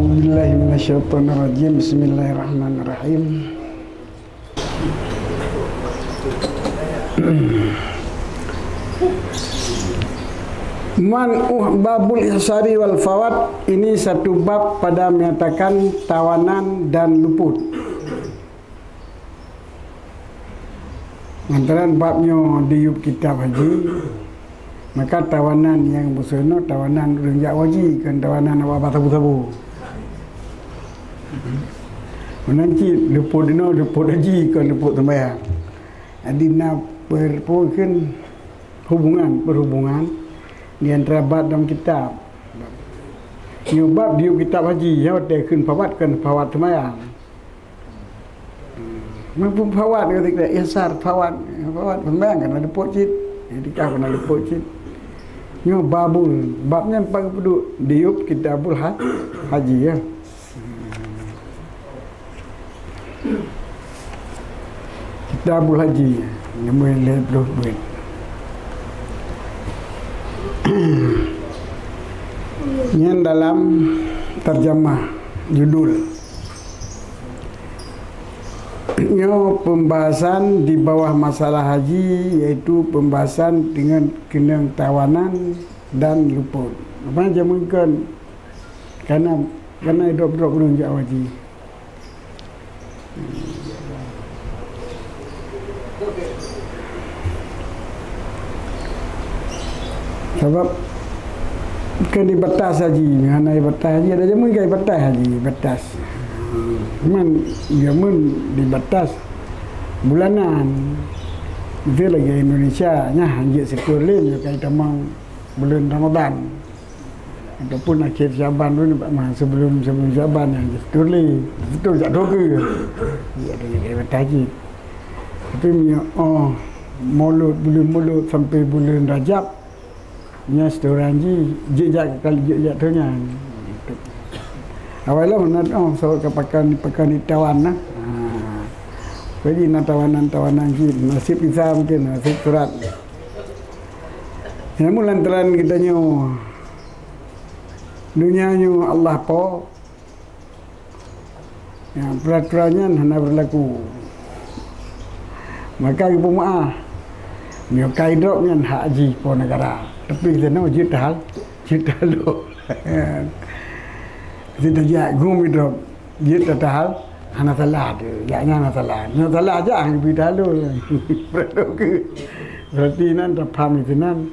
A'udzubillahi minasyaitonirrajim. Bismillahirrahmanirrahim. Babul ihsari wal fawat, ini satu bab pada menyatakan tawanan dan luput. Antara babnya di kitab haji, maka tawanan yang busana, tawanan renjak wajib, kan tawanan apa tabu-tabu. Menanti luput dino, luput haji, kan luput sembahyang. Adina berpukun berhubungan di antara bab dalam kitab. Ini bab di kitab haji, ya tekun fawat kan fawat sembahyang. Mampu fawat ketika ihsar fawat sembahyang kan ada pocit. Jadi kau kena lepuk cik. Nyo babul, babnya pagi peduk diup kitabul haji ya. Kitabul haji, nombor 50. Yang dalam terjemah judul pembahasan di bawah masalah haji, yaitu pembahasan dengan kena tawanan dan luput. Apa yang mungkin karena hidup-hidup menunjuk haji. Sebab kan dibatas haji, mana dibatas haji ada je mungkin dibatas haji, batas. Cuman dia dibatas bulanan. Itu lagi Indonesia nya haji sekur lain kayak tamang bulan Ramadan ataupun akhir Syaban dulu sebelum Syaban yang sekur lain. Betul tak doga. Dia ada kayak batas haji. Tapi mulut sampai bulan Rajab nya setoran jejak kali jejak tu nya. Awalnya menat so kepakan ditawan nah. Jadi tawanan nasib bisa mungkin nasib surat. Namun lantaran kita dunianya Allah po, ya, peraturannya hanya berlaku. Maka ibu maaf, dia kaidoknya hak haji po negara. Tapi kita nak juta lo. Kita jak gumi drop, juta tahal. Hana salah tu, jaknya hana salah. Hana salah aja yang bida lu. Berarti nan tak paham itu nan.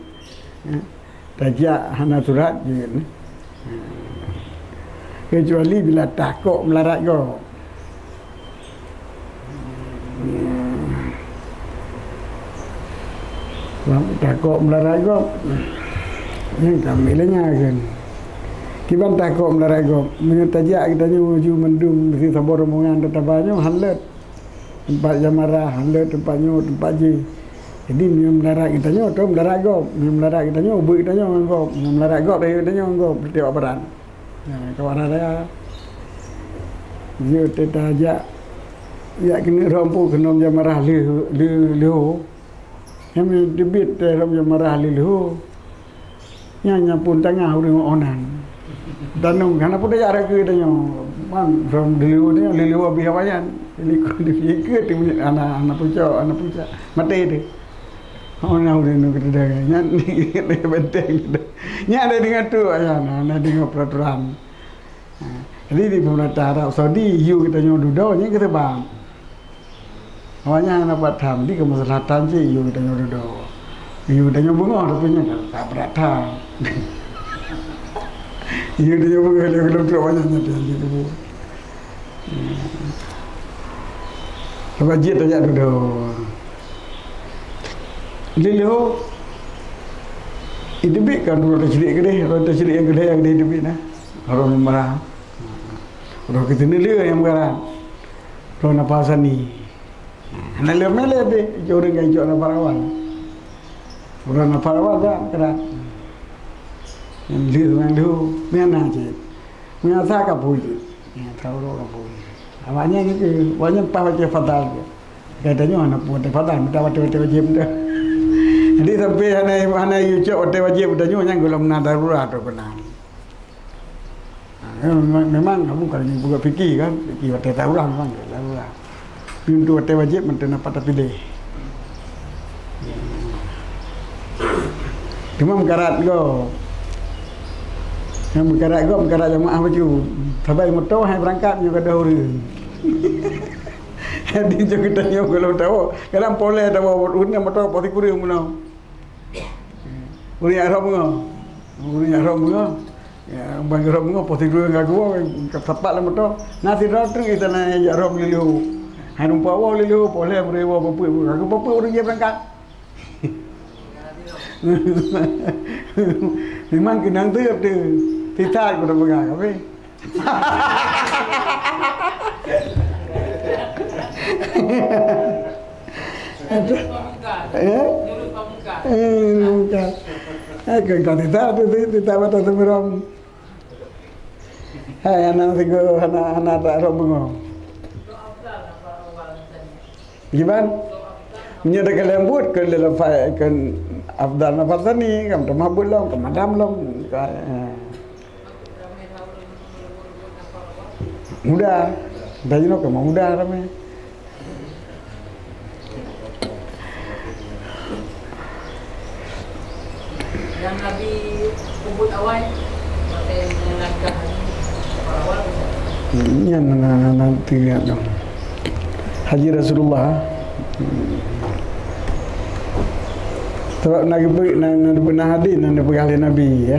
Tajak hana surat je. Kecuali bila takut melarat kau. Takut melarat kau. Yang kami lenya kan. Kiban takut melarat kau. Menyetajak kita menuju mendung di sabor rombongan tetabanya hanlet. Tempat jamarah hanlet tempatnya tempat je. Jadi melarat kita atau melarat kau. Melarat kita ubah kita kau. Melarat kau dari kita kau bertiap peran. Kawan saya. Dia tetajak. Ya kena rompu kena jamarah lihu. Yang debit dalam jamarah lihu. Yang pun tengah orang onan. Danung karena pun dia ada ke dia man from diliu habis awayan liku dipikir tu anak pucak mati dia orang udah nak kita nya ni dia benteng nya ada dengan tu ayana ada dengan peraturan. Jadi di pemerintah Arab Saudi you kita nyododo nya kita bang awalnya nak buat tham di kemaslahatan je you kita nyododo you kita nyobong tapi nya tak peraturan. Ia dia pun kalau banyaknya dia gitu. Sebab dia tak ada dah. Lilo itu kan orang tercelik yang gede yang dia debit nah. Orang marah. Orang kita ni lilo yang bergerak. Orang apa sani. Nak lilo mele deh. Orang yang jual parawan. Orang parawan dah kerak. Lihat orang tu, mana je, mana tak kapui, tahu orang kapui. Awalnya ni, awalnya pakai fatal. Katanya anak pun fatal, minta wajib dah. Jadi sampai hana you cakap wajib dah nyonya gula mana darurat tu kena. Memang kamu kalau buka fikir kan, fikir hotel tahu lah memang tahu lah. Pintu hotel wajib mentena patah pilih. Cuma mengkarat go. Yang mengkarat jamaah baju. Sampai motor hai berangkat juga dah orang. Jadi juga tanya kalau tahu, kadang boleh tahu urusnya motor pasti kurang mana. Urus Arab ya bagi Arab ngah pasti kurang gagu ketepat lah motor. Nasi rotring kita nak Arab lilu. Hai numpa awak lilu boleh berewa bapa gagu bapa urus dia berangkat. Memang kena tiap tu. Tidak aku dah pegang apa? Kita baca semerom. Hai anak tiga anak tak rombong. Gimana? Menyatakan lembut ke dalam file kan Afdal nafas ni kam temabul long kemadam long mudah dah you know ke mudah ramai yang Nabi kubut awal pakai langkah awal ini nanti lihat dong Haji Rasulullah sebab nak pernah hadir nak pergi Nabi ya.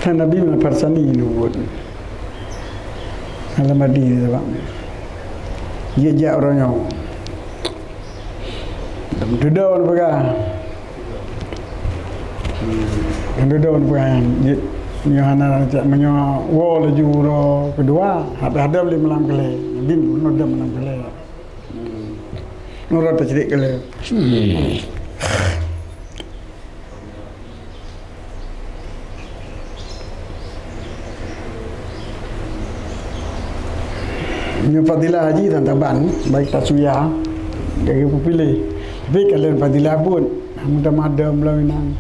Kan Nabi menaparsani nubuat. Alam hadir sebab dia jak orangnya. Duduk pergi. Nyana menyo wo laju ro kedua ada boleh malam kele bin nodam malam kele nurut cedik kele ni fadilah haji dan taban baik tak suya dari pilih tapi kalian fadilah pun mudah-mudahan melawinang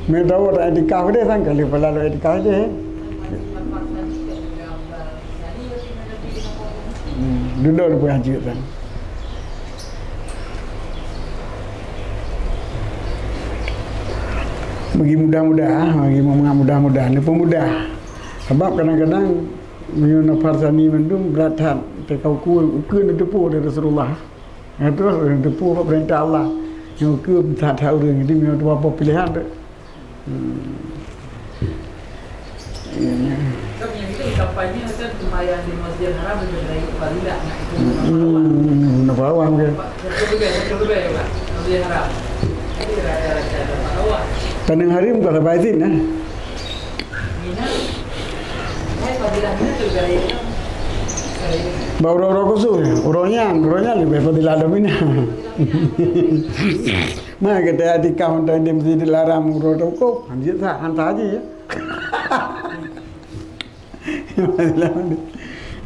मैं तो वो एडिका दे sang kali pala lo etika je duduk lu haji kan bagi mudah-mudah ni pemudah sebab kadang-kadang menyuna farsani mendung berat tekau ku depu dari Rasulullah itu depu perintah Allah yang ke tak tahu orang ini memang apa pilihan tu. Yang itu kampanye kan sembahyang di Masjidil Haram menjadi fadilah nak itu. Nak bawa mungkin. Betul ya Pak. Masjidil Haram. Itu raja-raja Marwah. Tanah Harim kalau baitin Mina. Hai fadilah Mina tu dari bawa orang khusus, orangnya lebih fadilah Mina. Mak kita di kaunter di Masjidil Haram urut kok hantar aja ya.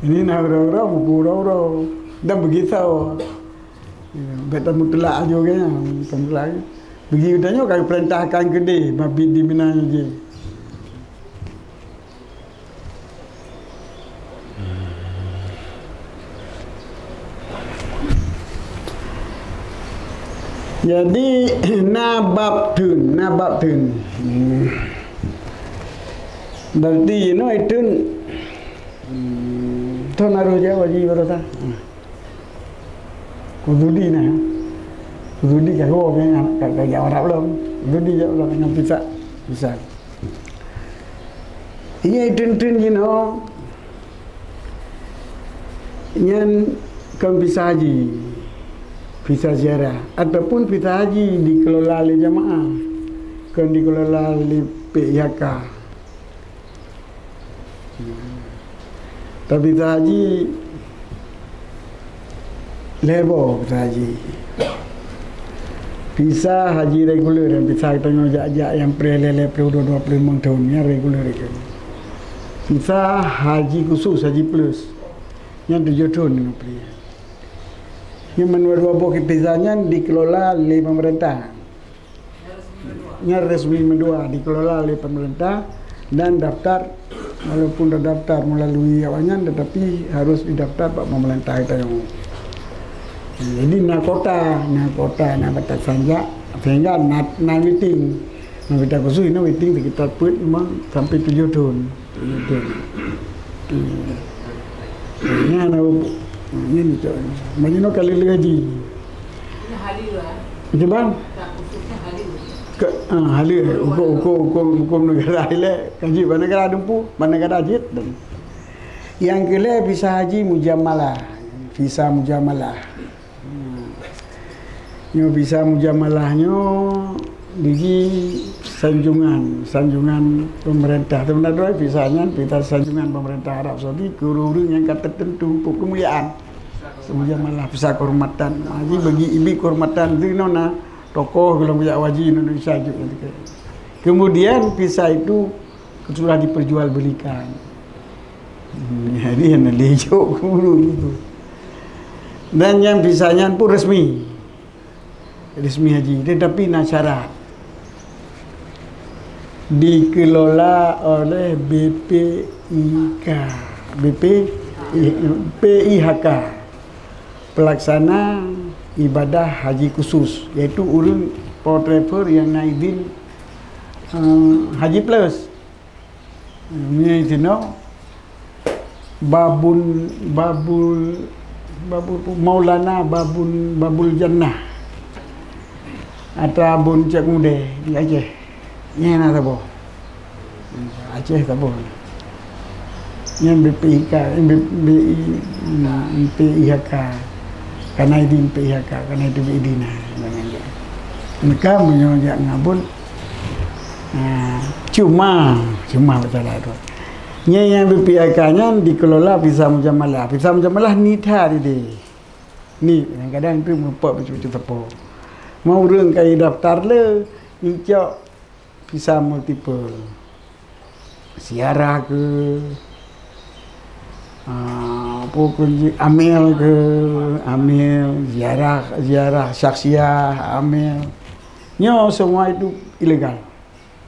Ini nak orang pura-pura dah begitu. Betul mutlak juga ya, mutlak. Begitu tanya kalau perintahkan gede, mabit di Mina je. Jadi nabab tun. Berarti itu tu naruh Jawa ji berata. Kududi kalau kan Jawa Arab belum. Kududi Jawa belum dengan bisa. Ini tun yang kan bisa haji. Visa ziarah ataupun visa haji dikelola oleh jamaah kan dikelola oleh PIHK tapi visa haji lebo visa haji reguler yang visa kita ngajak yang pre-lele pre-22 pre-5 tahun yang reguler itu visa haji khusus haji plus yang 7 tahun Yang menurut Bukit Pisahnya dikelola oleh pemerintah. Yang resmi mendua dikelola oleh pemerintah dan daftar, walaupun dah daftar melalui awalnya, tetapi harus didaftar Pak pemerintah kita yang. Jadi nak kota nak batas sanja sehingga nak waiting. Nak kita khusus ini waiting kita put memang sampai 7 tahun. Ini ada ini tu. Macam kali lagi. Ini hari lah. Macam mana? Tak khususnya hari. Halil hukum negara ile kaji negara dumpu negara ajit. Yang kele visa haji mujamalah. Visa mujamalah. Nyo visa mujamalahnya di sanjungan pemerintah. Sebenarnya visanya visa sanjungan pemerintah Arab Saudi guru-guru yang tertentu kemuliaan. Mujamalah visa kehormatan. Haji bagi ibi kehormatan itu nona tokoh kalau punya wajib Indonesia juga. Kemudian visa itu sudah diperjualbelikan. Jadi yang lejok guru itu. Dan yang visanya pun resmi haji, tetapi nak syarat dikelola oleh BPIHK, pelaksana ibadah haji khusus, iaitu urun for traveler yang naibin haji plus. Ini tino babul Maulana babul Jannah atau bun Cik Mude di Aceh. Ni nak tahu. Aceh tahu. Yang BPIK, BPIHK. Karena itu BPIHK, karena itu BIDINA. Mereka menyonjak ngabun. Cuma betul itu. Yang BPIHK-nya dikelola visa mujamalah. Visa mujamalah ni dah di. Ni kadang-kadang itu merupakan macam-macam tepo. Mau orang kaya daftar le, hijau visa multiple, siarah ke, pokoknya amil ziarah saksiah, amil, nyo semua itu ilegal,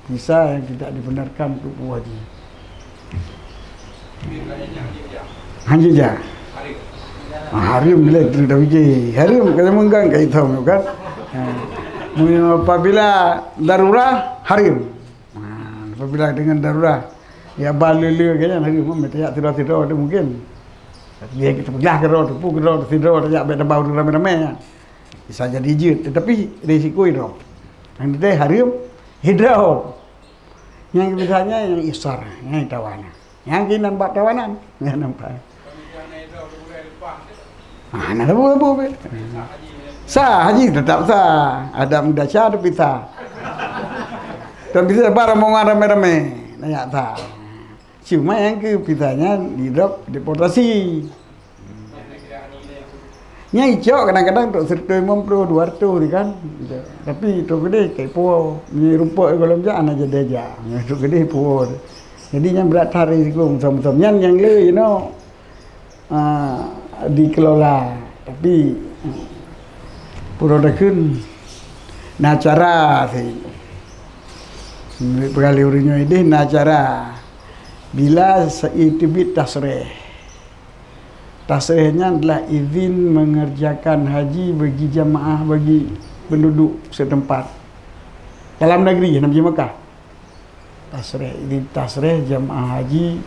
visa yang tidak dibenarkan untuk wajib. Hanya je. Harim bila tu dah biji, harim kalau menggang kaya tahu kan. Apabila darurat harim. Apabila dengan darurat ya balele kayaknya harim mesti tidur ada mungkin. Dia kita pergi ke road tu tidur ya beda bau ramai-ramai. Bisa jadi je tetapi risiko itu. Yang dia harim hidrau. Yang biasanya yang isar, yang tawanan. Yang kita nampak tawanan, ya nampak. Nak apa? Sah haji tetap sah. Ada muda sah ada pita. Dan bisa barang mau ramai-ramai. Nanya tak. Cuma yang ke pitanya di drop deportasi. Nya hijau kadang-kadang untuk 150 200 kan. Tapi itu gede kayak po. Ni rumput kalau macam anak jadi aja. Itu gede po. Jadi yang berat tarik itu macam-macam yang le dikelola. Tapi Purodakun nacara sih. Berkali urinya ini nacara. Bila seitibit tasreh. Tasrehnya adalah izin mengerjakan haji bagi jamaah bagi penduduk setempat. Dalam negeri, Nabi Mekah. Tasreh, izin tasreh jamaah haji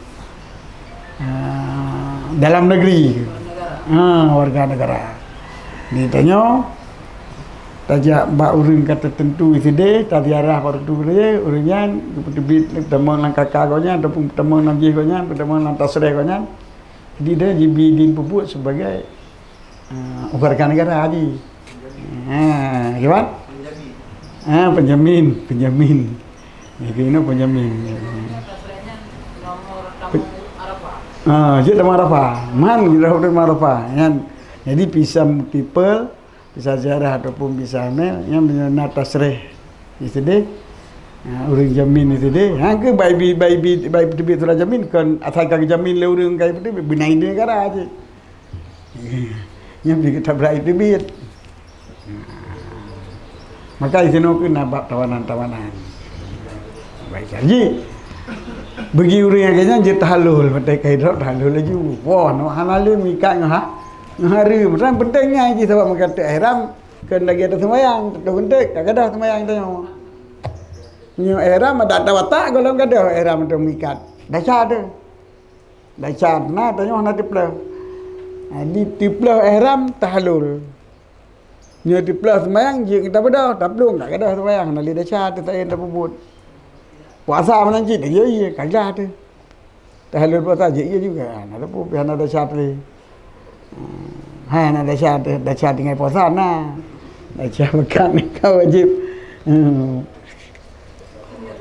dalam negeri. Warga negara. Ditanya tajak bak urang kata tentu isi tadi arah baru tu dia uringan tebit temu nang kakak gonya ataupun temu nang ji gonya temu nang tasreh gonya. Jadi dia dibidin pupuk sebagai warga negara haji. Gimana? Penjamin. Ini penjamin. Jadi nama Arafah. Man kita nama Arafah. Jadi bisa multiple, bisa ziarah ataupun bisa amil yang menyana tasreh itu deh. Urang jamin itu deh. Ke bayi tebit tu jamin kan asal kaki jamin le urang kai itu benain dia negara aje. Yang kita berai debit. Maka di sini kena bab tawanan-tawanan. Baik jadi bagi orang yang kena je tahlul, pakai kaidot tahlul lagi. Wah, nak halal mikat ngah. Ngahari, macam pentingnya je sebab mengata ihram kan lagi ada sembahyang, tak penting, tak ada sembahyang tanya. Nyo ihram ada watak kalau enggak ada ihram tu mikat. Dah ada. Dah nah tanya nak diplah. Di diplah ihram tahlul. Nyo diplah sembahyang je kita pada, tak perlu tak ada sembahyang, nak dah tu tak ada bubut. Puasa menanjit dia ya kagak tu. Tahlul puasa je ia juga. Ada pun biar ada syarat ni. Nak dah syarat dengan puasa nah. Dah syarat makan ni kau wajib.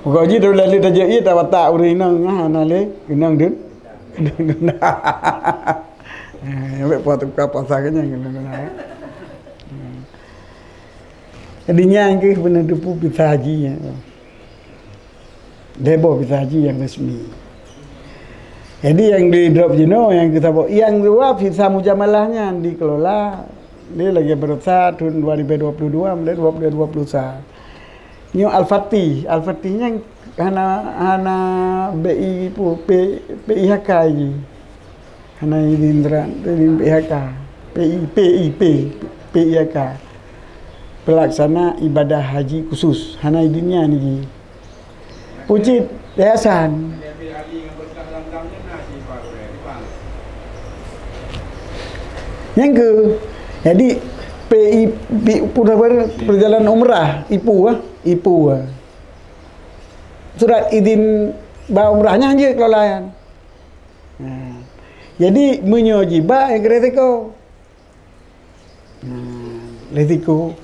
Kau je dah lalu dah je ia tak watak urinang nak le kenang din. Ambil puasa kan yang Adinya ke benar tu pun bisa haji. Debo bisa haji yang resmi. Jadi yang di drop jenuh yang kita bawa yang dua visa mujamalahnya dikelola dia lagi berusaha tahun 2022 mulai 2021. Nyo Al-Fatihnya hana BI pu PIHK ini. Hana Indra PIHK PIHK pelaksana ibadah haji khusus hana idinnya ni. Puji yayasan. Yang ke jadi perjalanan umrah IPU surat izin bawa umrahnya aja kelolayan. Jadi menyojibah yang resiko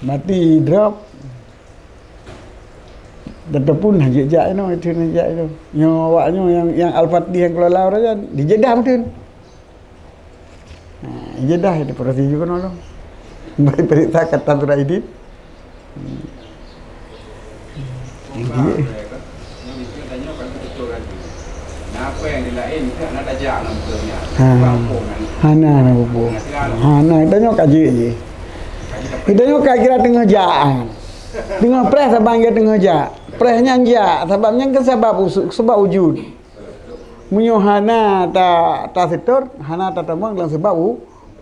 mati drop tetapun haji jak no itu jak itu nyo awaknya yang Al-Fatih yang kelola orang kan di Jeddah mungkin. Jeddah itu proses juga nolong. Beri perintah kata surat izin. Apa yang dilain nak tajak nak betulnya. Hana nak bubu. Hana tanya kaji je. Kita ni kira tengah jaan. Tengah press abang dia tengah jak. Pressnya jak sebabnya kan sebab wujud. Munyo hana ta setor, hana ta tamang dalam sebab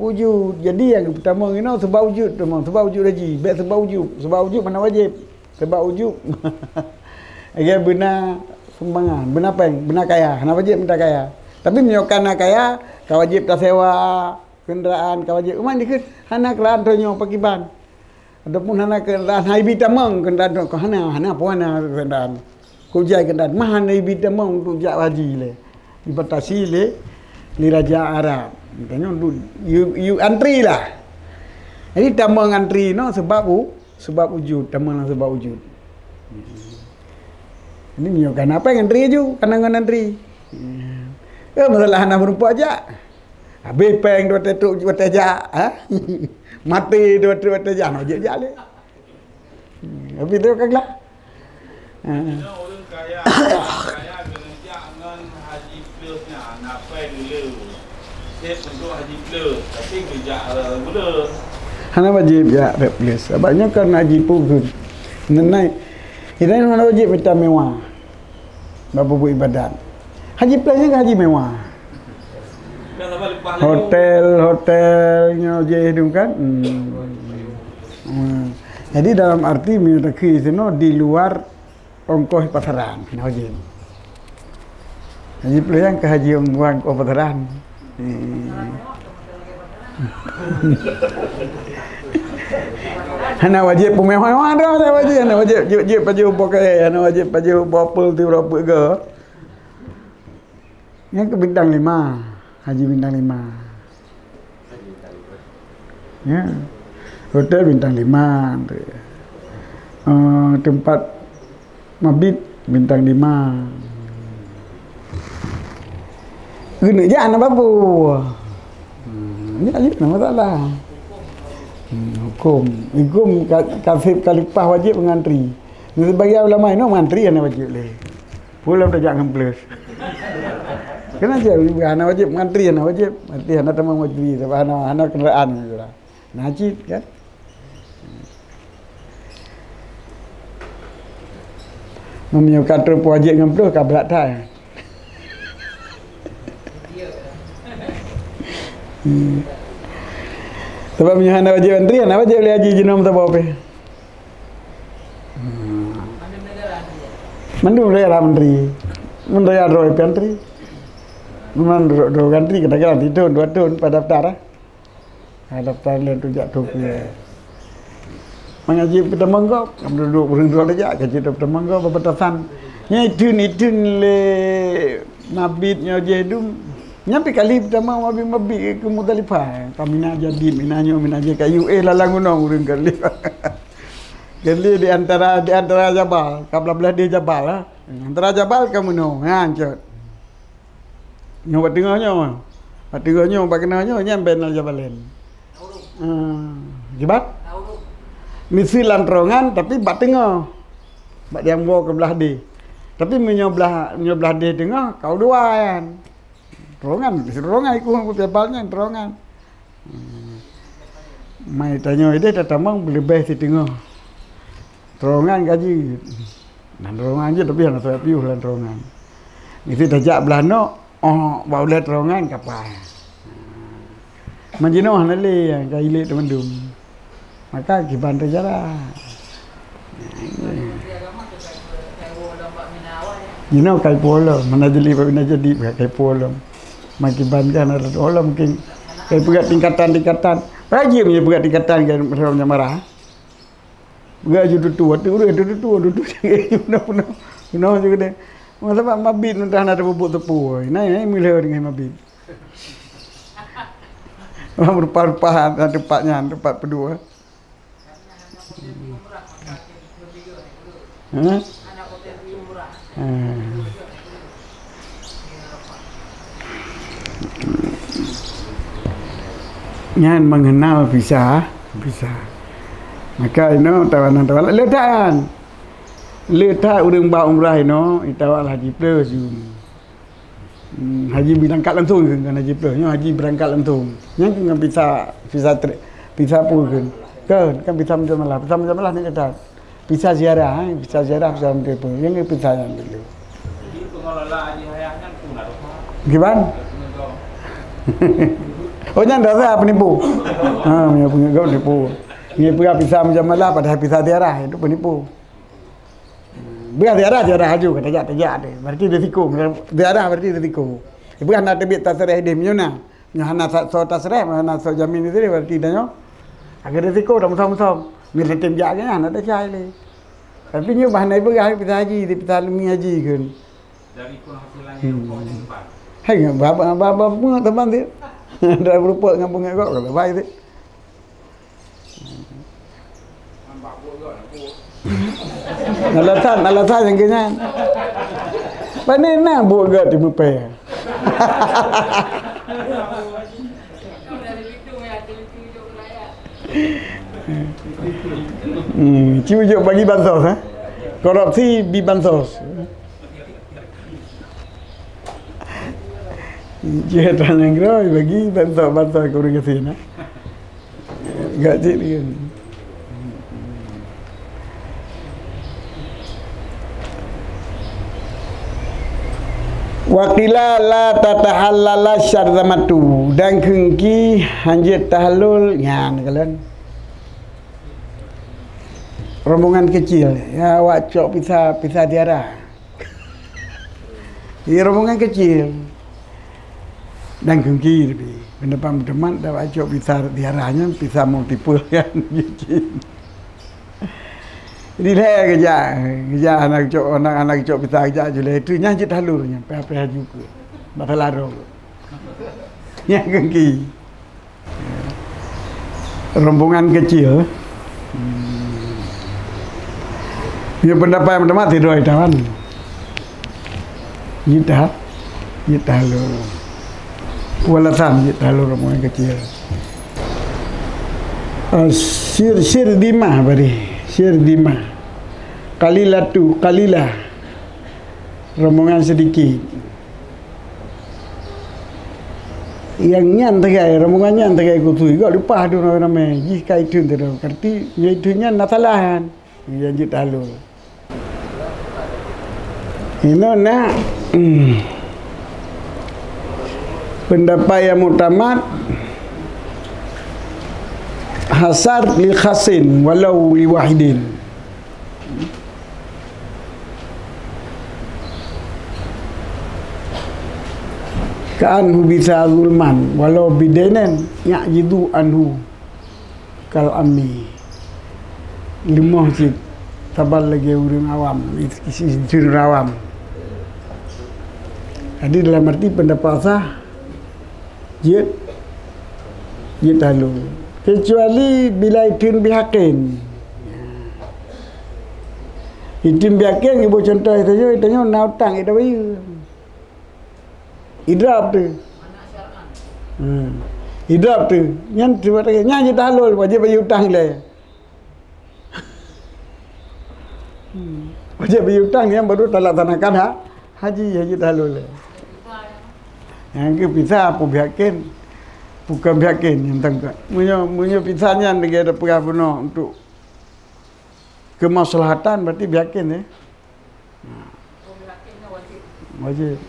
wujud. Jadi yang pertama ini sebab wujud tamang, sebab wujud haji. Baik sebab wujud mana wajib? Sebab wujud. Agar benar sumbangan, benar peng, benar kaya. Hana wajib minta kaya. Tapi menyokan nak kaya, kau wajib tak sewa kenderaan, kau wajib. Uman dikit hana kenderaan tonyo pakiban. Adapun hana kenderaan hai bitamang kenderaan ko hana puana kenderaan. Kujai kenderaan mah hana bitamang untuk jak haji le. Dibatasi le li Raja Arab. Tanya you antri lah. Jadi tamang antri no sebab wujud, tamang sebab wujud. Ini nyokan apa yang antri ju, kanangan antri. Masalah hana berupa aja. Habis peng dua tetuk dua tejak, mati dua tejak, no je le. Habis tu kagak. Orang kaya jangan haji plusnya nak pay dulu. Set untuk haji plus, tapi kerja mula. Hana wajib ya plus. Sebabnya kan haji pun nenai. Kita ni hana wajib minta mewah. Bapa ibadat. Haji plusnya kan haji mewah. Hotelnya je itu kan. Jadi dalam arti menyatakan itu di luar ongkos pasaran. Haji. Haji plus yang ke haji orang ongkos pasaran. Hana wajib pemewah dah saya wajib. Hana wajib baju pakai, hana wajib baju bopel tu berapa ke. Yang ke bintang 5. Haji bintang 5. Ya. Hotel bintang 5 tu. Tempat mabit bintang 5. Guna je anak babu. Ini aja nama masalah. Hukum kasih kalipah wajib mengantri. Sebagai ulama ini mengantri yang wajib le. Pulang dah jangan plus. Kena je anak wajib ngantri anak wajib. Mati anak tamang wajib sebab anak kenderaan juga. Najib kan. Mempunyai kata wajib dengan peluh kablat dah. Sebab punya anak wajib antri, anak wajib boleh haji jenam tak apa. Mandu negara menteri. Menteri ada roy antri. Memang dua antri kadang-kadang itu 2 tahun pada daftar. Daftar lain tu jak tu. Mengaji pertama kau, duduk berendua aja kerja pertama kau berbatasan. Nya itu le mabitnya je tu. Nyampe kali pertama mabit ke Muzdalifah. Kamina jadi minanyo ke UA lalang gunung urang kali. Kali di antara jabal, kabla dia jabal lah. Antara jabal kamu no, hancur. Nyo batengahnya bakenanya nyampe nal jabalen. Jebat? Misi lantrongan tapi bat tengah. Bat yang bawa ke belah dia. Tapi menyobelah dia tengah kau dua kan. Terongan ikut jabalnya terongan. Mai tanya dia tatamang lebih si tengah. Terongan gaji. Dan terongan je tapi anak saya piuh lan terongan. Misi tajak belah no, bawa boleh terongan kapal. Manjino hanale yang kaile temendum. Maka kiban terjara. Jino kai polo, mana jadi kai polo. Makiban kan ada olam mungkin kai pegat tingkatan. Rajin punya pegat tingkatan kan orang marah. Pegat ju tutu juga deh. Masa pak mabit entah ada bubuk tepu. Nai milih dengan mabit. Berpah-pahan tempat kedua. Nyan mengenal bisa. Maka ini tawanan letak urang ba umrah ini itawal haji plus. Haji berangkat langsung kan haji plus. Haji berangkat langsung. Yang kan bisa pun kan bisa macam lah ni kata. Bisa ziarah bisa apa. Yang bisa yang dulu. Jadi pengelola haji hayahnya pun ada. Gimana? Oh jangan rasa penipu. Punya kau penipu. Ni pula pisah macam malah padahal pisah tiarah itu penipu. Biar tiarah haju kata tajak dia. Berarti risiko. Tiarah berarti risiko. Bukan nak terbit tasrih dia menyuna. Nyana so tasrih, mana so jamin itu berarti dah nyo. Agar risiko dah musam-musam. Mila tim jaknya nak tak cai le. Tapi nyo bahan ibu gah pisah haji, pisah lumi haji kan. Dari pun hasilannya kau cepat. Hai bapa bunga teman dia. Dah berupa dengan bunga kau kalau baik dia. Alasan yang kena. Panen nak buat gak di muka. Cujuk bagi bansos, korupsi di bansos. Jihatan yang gerai bagi bansos ke orang kesini. Gak cik dia. Waqila la tatahallala syarramatu dan kengki hanjit tahlul nyan kalian. Rombongan kecil ya awak cok pisah tiara. Ya rombongan kecil dan kengki lebih. Pendapat teman dah awak cok pisah tiaranya pisah multiple kan. Ini dah kerja anak cok pisah kerja je itu nyanyi talurnya apa juga bakal laro yang kengki rombongan kecil dia pendapat teman tidur tawan kita talur walasan kita talur rombongan kecil sir dimah bari Sirdima kalilah rombongan sedikit yang nyan tegai rombongan nyan tegai kutu juga lupa tu nama jika itu terus kerti itunya natalahan yang jit halul ini nak pendapat yang mutamat hasar li khasin walau li wahidin ka'anhu bisa zulman walau bidainen ya'jidu anhu kal ammi limah cik tabal lagi orang awam isi awam. Jadi dalam arti pendapat sah jid halul kecuali bila itin bihakin itin bihakin ibu contoh itu tanya nautang itu bayu idrab tu. Idrab tu. Yang tiba tiba nyanyi halul wajib bayar hutang le. Wajib bayar hutang yang baru talaksanakan haji halul le. Yang ke pisah apa bihakin bukan bihakin yang tangkap. Punya pisahnya negara pegah benar untuk kemaslahatan berarti bihakin wajib.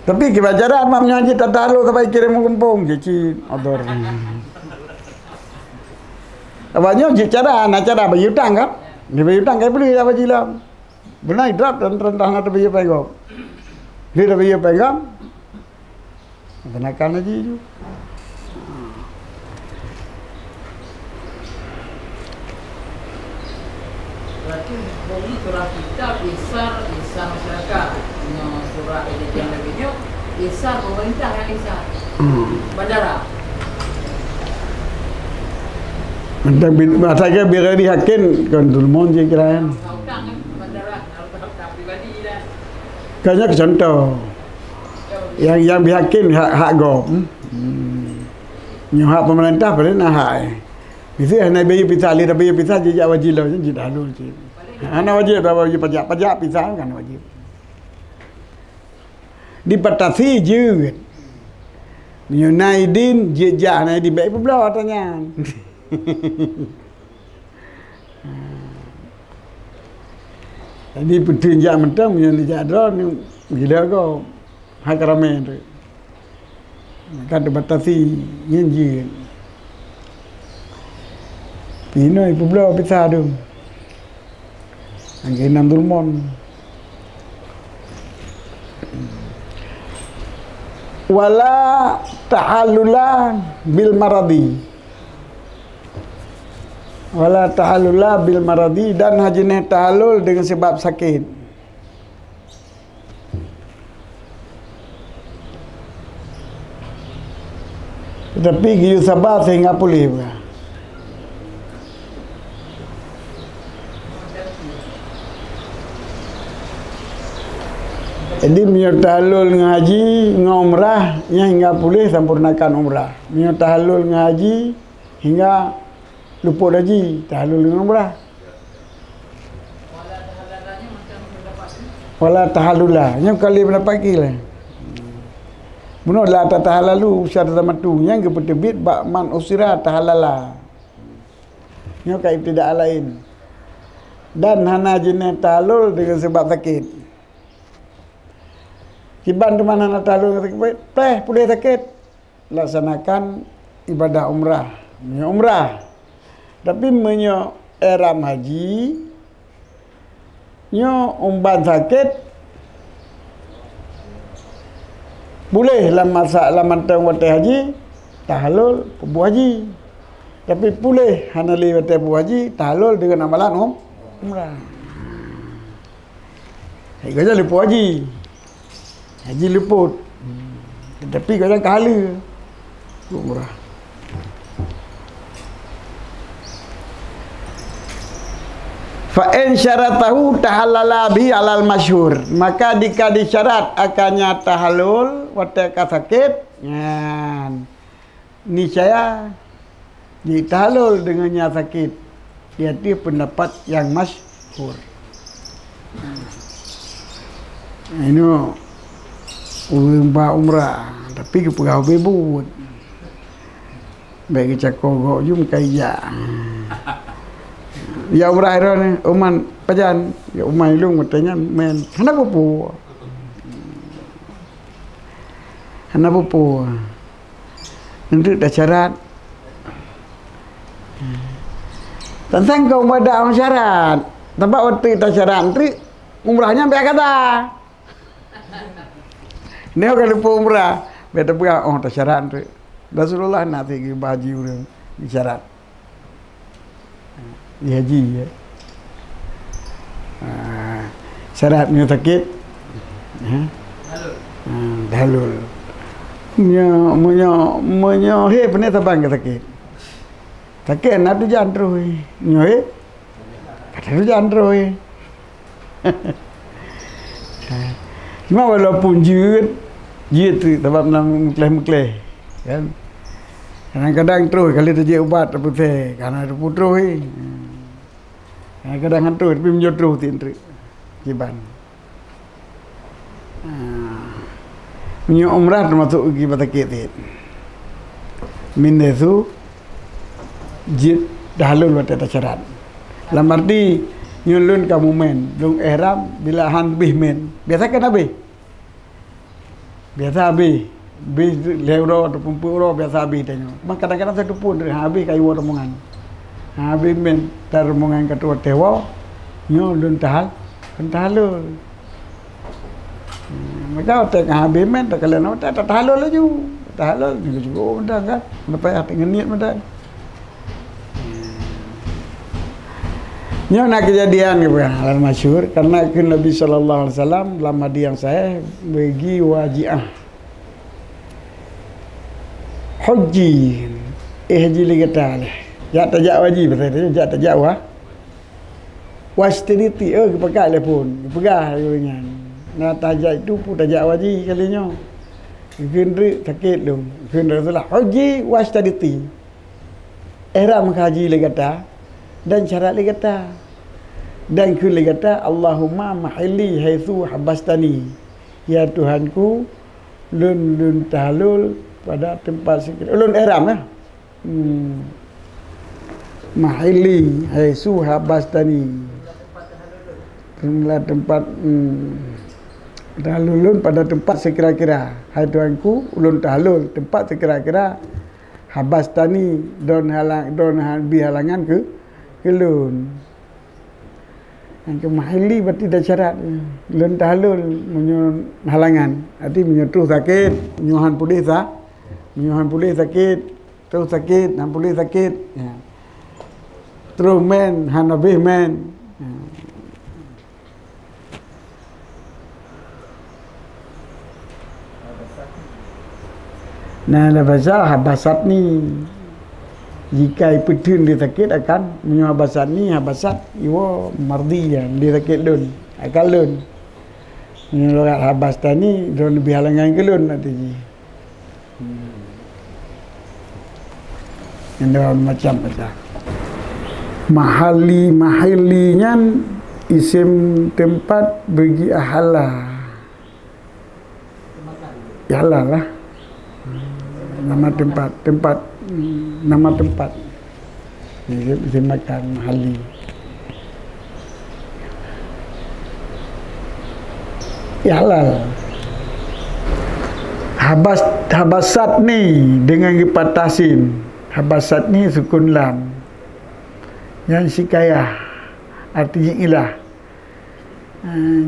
Tapi kebajaran mak menyanyi tak tahu sampai kirim kumpung cici odor. Awalnya cara nak cara bayar hutang kan? Dia bayar hutang kai beli apa jilam. Benar drop dan rendah nak bayar pegam. Dia dah bayar pegam. Tenakan aja itu. Berarti dari surah kita isar masyarakat, surah yang lebihnya isar pemerintah yang isar bandara. Tentang saya biar dihakin kan dulmon je kirain. Bandara pribadi dah. Kayaknya contoh yang dihakin hak gom. Yang hak pemerintah pada nak hak. Bisa nak bayar pisah, lihat bayar pisah je wajib lah, je halul je. Anak wajib pajak pisah kan wajib. Dipatasi je. Menyunaidin jejak naik di baik pula tanya. Jadi petunjuk mentang yang dijadron gila kau hak ramai tu. Kan dibatasi je. Pino ibu bela pisah tu. Angin Dulmon. Wala tahallula bil maradi. Wala tahallula bil maradi dan haji tahallul dengan sebab sakit. Tetapi giyu sabar sehingga pulih. Jadi minyak tahalul ngaji ngumrah hingga pulih sempurnakan umrah. Minyak tahalul ngaji hingga luput haji, tahalul umrah. Wala tahalula, yang kali berapa kilo? Bunuh la tahalalu syarat matu yang keperbit bak man usira tahalala. Yang kai tidak lain. Dan hana jenis tahalul dengan sebab sakit. Kiban di mana nak tahlul teh boleh sakit laksanakan ibadah umrah. Umrah. Tapi menyo ihram haji nyo umban sakit boleh laman tang wate haji tahlul buah haji. Tapi boleh hanali wate buah haji tahlul dengan amalan umrah. Hai gaja lepo haji. Haji luput. Tetapi kadang kahala umrah. Fa in syaratahu tahallala bi alal masyhur. Maka jika disyarat akannya tahallul wate sakit, niscaya ditahallul dengannya sakit. Yaitu pendapat yang masyhur. Ini umrah tapi ke pegau bebut baik cakogok jum kaya ya umrah ro ni uman pajan ya umai lung katanya men hana pupu nanti dah syarat tentang kau ada syarat tempat waktu tak syarat nanti umrahnya biar kata ni kalau lupa umrah beda pula tak syarat nanti Rasulullah nak pergi baju orang di syarat di haji ya. Syarat punya sakit dalul punya he pernah tabang ke sakit nak tu jangan terus punya he kata tu jangan terus cuma walaupun jut tu sebab nak mekleh kan kadang-kadang terus kali tu je ubat apa teh karena ada putro kadang-kadang terus tapi menjodro tindri kiban punya umrah termasuk pergi batakit min itu jid dahlul wa syarat dalam arti nyulun kamu men dung ihram bila han bih men biasa kan habis biasa habis bis lewro ataupun puro biasa habis tanya. Mak kadang-kadang satu pun habis kayu rombongan. Habis men tar rombongan ketua tewa nyo lun tahal kentalul. Maka tak habis men tak kalian tak tahalul laju. Tahalul juga juga mendak kan. Lepas apa niat mendak. Nyo nak kejadian ke hal masyhur karena Nabi sallallahu alaihi wasallam dalam hadis yang saya bagi wajiah Haji haji lagi tak ya tajak wajib betul ya tajak wastiriti kepakai le pun pegah dengan nak tajak itu pun tajak wajib kalinya gendri sakit dong gendri Rasulullah haji wastiriti ihram haji lagi tak dan syarat lagi tak dan kul lagi tak Allahumma mahilli haitsu habastani ya Tuhanku lun tahlul pada tempat sikit ulun ihram lah mahili haitsu habastani tempat tahlulun pada tempat sekira-kira hai Tuanku ulun tahlul tempat sekira-kira habastani don halangan ke lun yang ke mahili berarti dah syarat ulun tahlul menyo halangan arti menyetuh sakit menyuhan pulih menyuhan pulih sakit terus sakit han pulih sakit ya. Terus men han habis men ya. Nah labasa habasat ni jika ipetun dia sakit akan menyuh habasat ni habasat iwa mardi ya dia sakit lun akal lun menyuh habasat ni don lebih halangan ke lun nanti yang macam-macam mahalinya isim tempat bagi ahala yalah lah nama tempat nama tempat isim makan mahali yalah habasat ni dengan dipatasin habasat ni sukun lam yang sikayah artinya ilah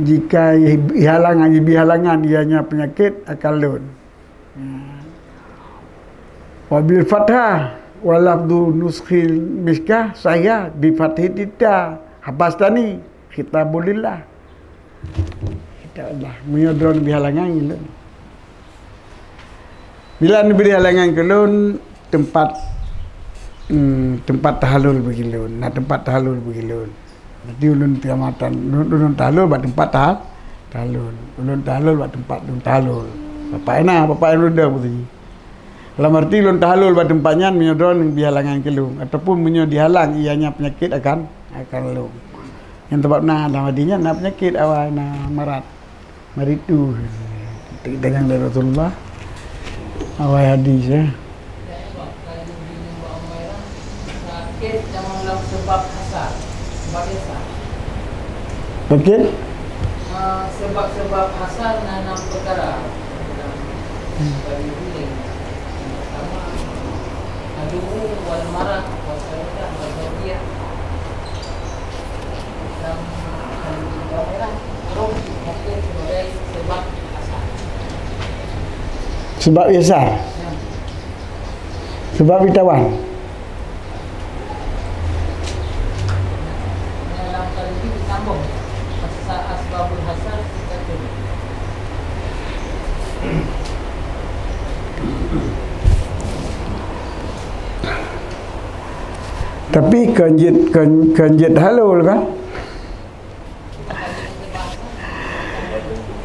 jika halangan ianya penyakit akalun wabil fathah walafdu nuskhil miskah saya bi fathih tidak habastani khitabulillah kita Allah menyodron bihalangan gitu. Bila diberi halangan kelun tempat tahalul begilun, nah tempat tahalul begilun. Nanti ulun kiamatan, ulun tahalul buat tempat tahalul, ulun tahalul buat tempat ulun tahalul. Bapak ulun dah betul. Dalam arti ulun tahalul buat tempatnya menyodron bihalangan kelun, ataupun dihalang ianya penyakit akan lu. Yang tempat dalam hadinya nak penyakit awal nak marat, maritu. dengan dari Rasulullah. Awal hadis ya. Sakit yang mengenal sebab asal, sebab asal. Okey. Sebab-sebab asal nanam perkara. Bagi healing. Pertama, aduh, wal marah, wal saludah, wal zawiyah. Dan merah, roh, mungkin sebagai sebab asal. Sebab biasa. Sebab witawan. Dalam kali ini disambung asbabul hasad kita tulis. Tapi kanjit halul kan?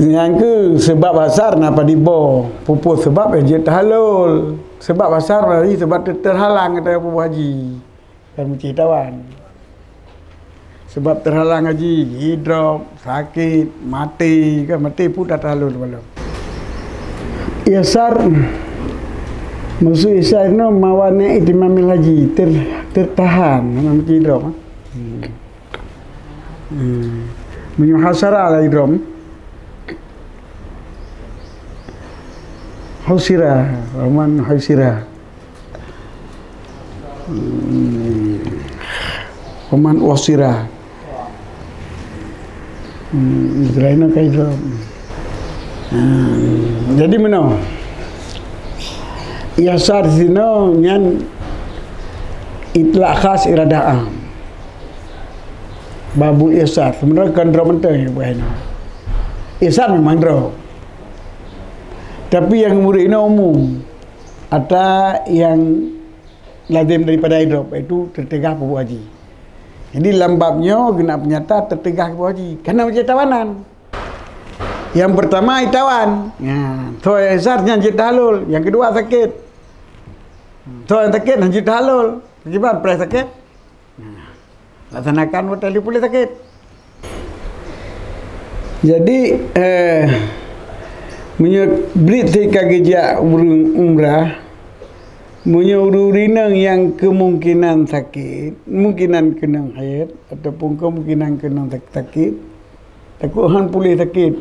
Yang ke sebab asar napa dibo pupus sebab kanjit halul. Sebab asar dari sebab terhalang kata Abu Haji dan menceritakan. Sebab terhalang haji, hidrop, sakit, mati kan, mati pun dah halul belum. Yasar musuh Isa itu mawane itimamil haji tertahan macam hidrop. Menyuhasara lah hidrop. Hausira, Rahman Hausira. Rahman Wasira. Israelnya kayak itu. Jadi mana? Yasar sino nyan itlaq khas iradah am. Babul yasar sebenarnya kan draw mentai bukan. Yasar memang draw. Tapi yang murid ini umum. Ada yang lazim daripada hidrop itu tertegah Abu Haji. Jadi lambabnya kena penyata tertegah Abu Haji. Karena macam tawanan. Yang pertama itawan. So yang besar nyanjit halul. Yang kedua sakit. So yang sakit nyanjit halul. Sebab pernah sakit. Laksanakan hotel boleh sakit. Jadi berita kerja umrah menyuruh yang kemungkinan sakit, kemungkinan kena haid ataupun kemungkinan kena sakit, takut han pulih sakit.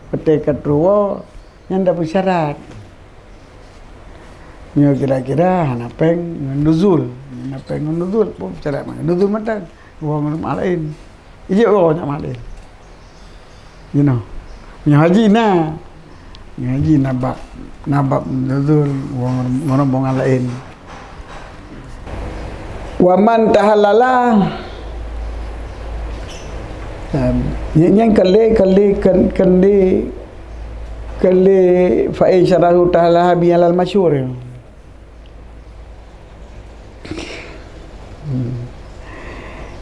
Petekat ruwa yang dapat syarat. Nyo kira-kira hanapeng nuzul, hanapeng nuzul pun syarat mana? Nuzul matang, wong malain. Ije orang nak malain. You know. Yang haji na. Yang haji nabak nuzul orang bong lain. Wa man tahallala yang kali fa'i syarahu ta'ala bi'alal masyhur.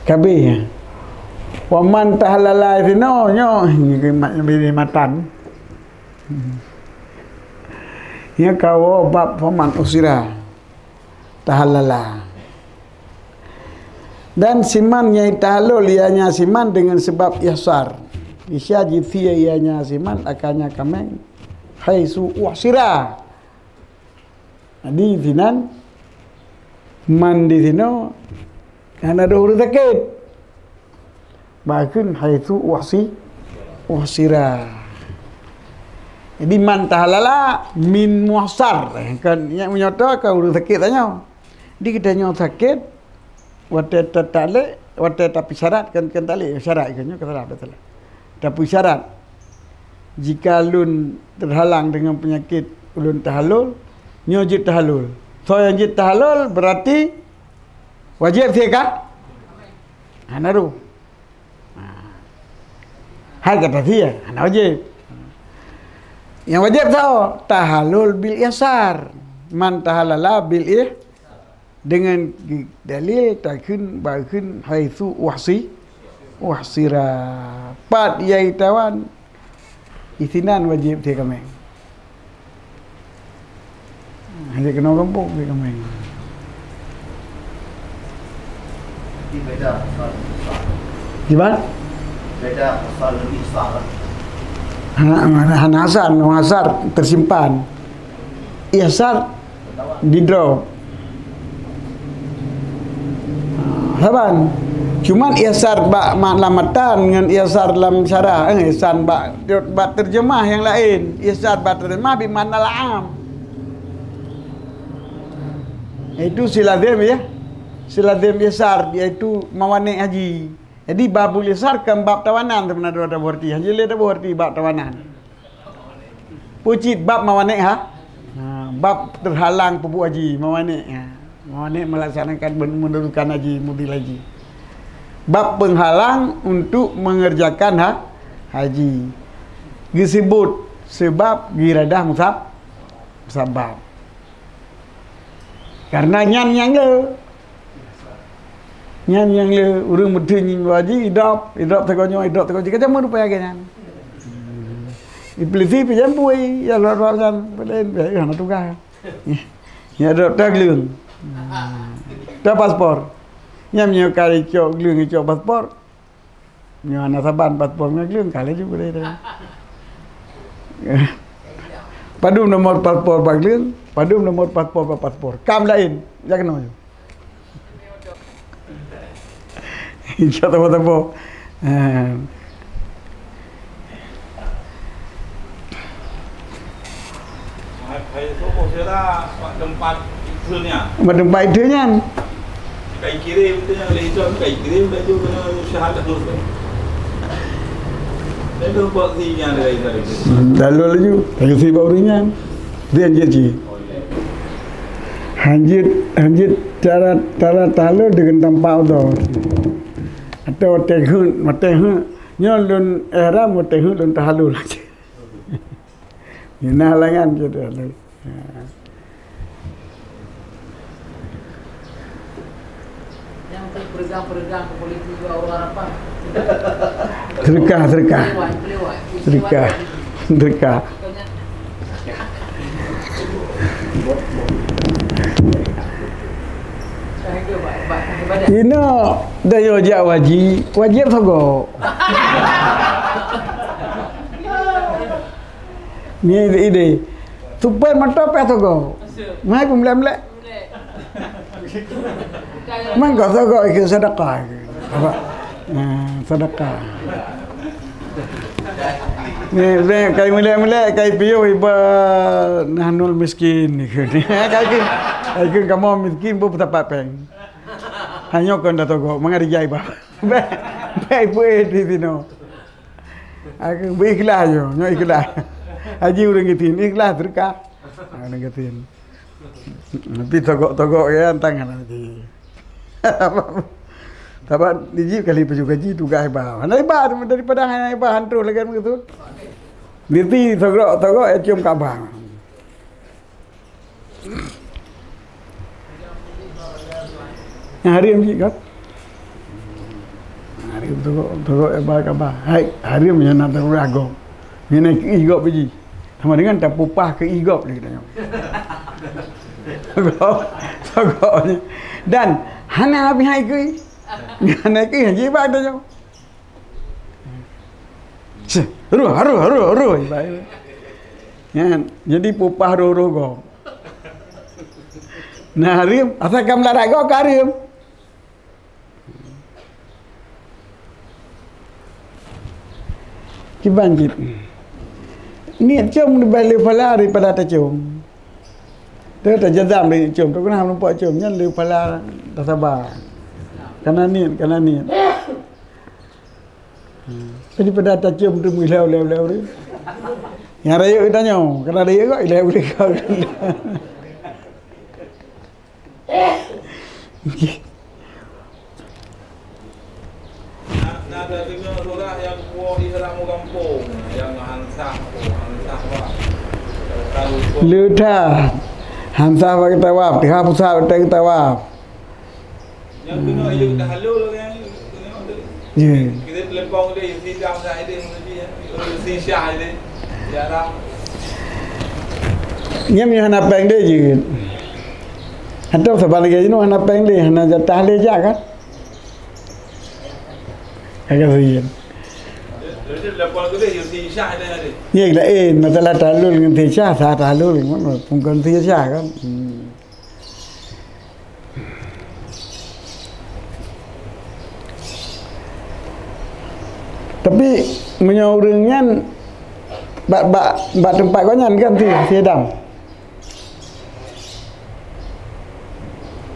Kabeh. Wa man tahallala sino nyo matan. Ya kau bab faman usira tahallala. Dan siman yang tahalul ianya siman dengan sebab yasar. Isya jithia ianya siman akannya kameng haisu wasira. Di sinan man di sino karena ada urut sakit. Bahkan haisu wasira. Jadi man tahalala min muasar kan yang menyata kau urut sakit tanya. Di kita nyo sakit wate tatale wate tapi syarat kan tali syarat kan kata betul. Tapi syarat jika lun terhalang dengan penyakit ulun tahalul nyojit tahalul. So yang jit tahalul berarti wajib siapa? Hanaru. Hal kata dia, hana wajib. Yang wajib tahu tahalul bil yasar. Man tahalala bil dengan dalil takun bahkan haitsu wahsira pat yai tawan isinan wajib dia kami hanya kena kampung dia kami beda gimana beda asal lebih besar Hasar tersimpan. Ihsar di drop. Saban. Cuman ihsar bak maklamatan dengan ihsar dalam syarah, ihsar bak terjemah yang lain. Ihsar bak terjemah bi makna am. Itu siladim ya. Siladim ihsar iaitu mawani haji. Jadi babul ihsar kan bab tawanan sebenarnya ada berarti. Haji le ada berarti bab tawanan. Pucit bab mawani ha. Bab terhalang perbu haji mawani. Mawani melaksanakan menurunkan haji mudil haji. Bab penghalang untuk mengerjakan haji. Disebut sebab giradah musabab. Karena nyan yang le. Nyan yang le urang mudhi nyin haji idop tegonyo kata mau rupaya kan. Ipilisi pinjam bui ya luar kan belen ya na tugas. Ya dok tag lương. Ta paspor. Nyam nyo kali cok lương cok paspor. Nyo na saban paspor ngak lương kali juga deh. Padum nomor paspor bag lương, padum nomor paspor. Kam lain, jangan no. Insya Allah tempat itu nya. Kai kirim tu yang leh jom kai kirim dah juga kena syahadat dulu. Dan tu buat si yang dari. Lalu lagi, lagi si baurinya. Dia jadi. Hanjit cara talu dengan tempat tu. Atau matehun nyolun era matehun dan talu lagi. Ini halangan gitu. Yang peregang ke politik juga orang apa? Sedekah. Ino dayo jak wajib sogo. Ni ide. Supaya mata pe sogo. Mai pun mlek. Man kau sogo ikut sedekah. Apa? Sedekah. Ni kai mlek kai piyo iba nahnul miskin ni. Kai kamu miskin bu betapa peng. Hanya kau dah tahu, mengarjai bah. Baik di sini. Aku ikhlas yo, nyo ikhlas. Haji orang ngitin ikhlas berkah. Orang ngitin. Nanti togok ya tangan nanti. Tapi diji kali peju gaji tu gak hebat. Hanya hebat daripada hanya hebat hantu lagi begitu. Nanti togok ya cium kabang. Hari ini kan, hari itu apa? Hari ini nak tahu agam, ini igop biji, sama dengan tak pupah ke igop lagi tanya. Togoknya, dan hana habis hai ke, hana ke haji bag tanya. Haru, jadi pupah ro go. Nah harim, asal kamu larat go karim. Kibanjit. Niat cium di balik pala daripada tak cium. Dia tak jazam di cium. Tu kenapa nampak cium? Yang di pala tak sabar. Karena niat. Jadi pada tak cium tu mulai lew. Yang raya kita nyaw. Karena raya kau lew kau. Ada dengar orang yang buat ihram kampung yang hansah wah. Ludah hansah bagi tawaf, tiga pusat bagi tawaf. Yang kena ayat dah halu kan. Ya. Kita telepon dia si jam dah ada mesti si syah dia. Jarang. Nyam yang nak peng dia je. Atau sebalik ini nak peng dia, nak jatah dia je kan? Agak sih. Jadi lepas tu dia Yusi Syah dia ada. Ya lain masalah tahlul dengan tisya sah tahlul mana bukan tisya kan. Tapi menyorangnya bak tempat kau nyan kan tu sedang.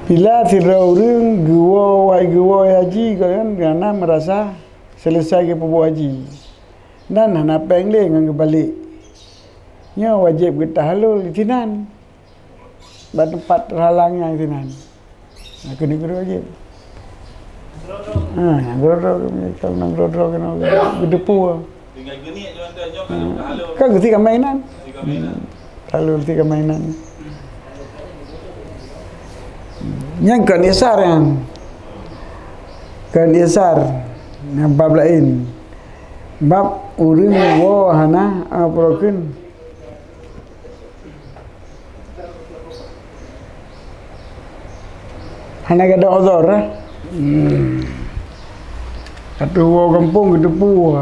Bila orang gua haji kan kerana merasa selesai ke perbuatan haji. Dan nak pengleng dengan balik. Nya wajib kita halul di tinan. Bak tempat halangnya di tinan. Aku ni kena wajib. Grodro kalau nak grodro kena berdepu. Tinggal geni je tuan jom halul. Kan ketika mainan. Halul ketika mainan. Yang kanisar yang bab lain bab urang wo hana aprokin hana kada odor katu wo kampung kedepu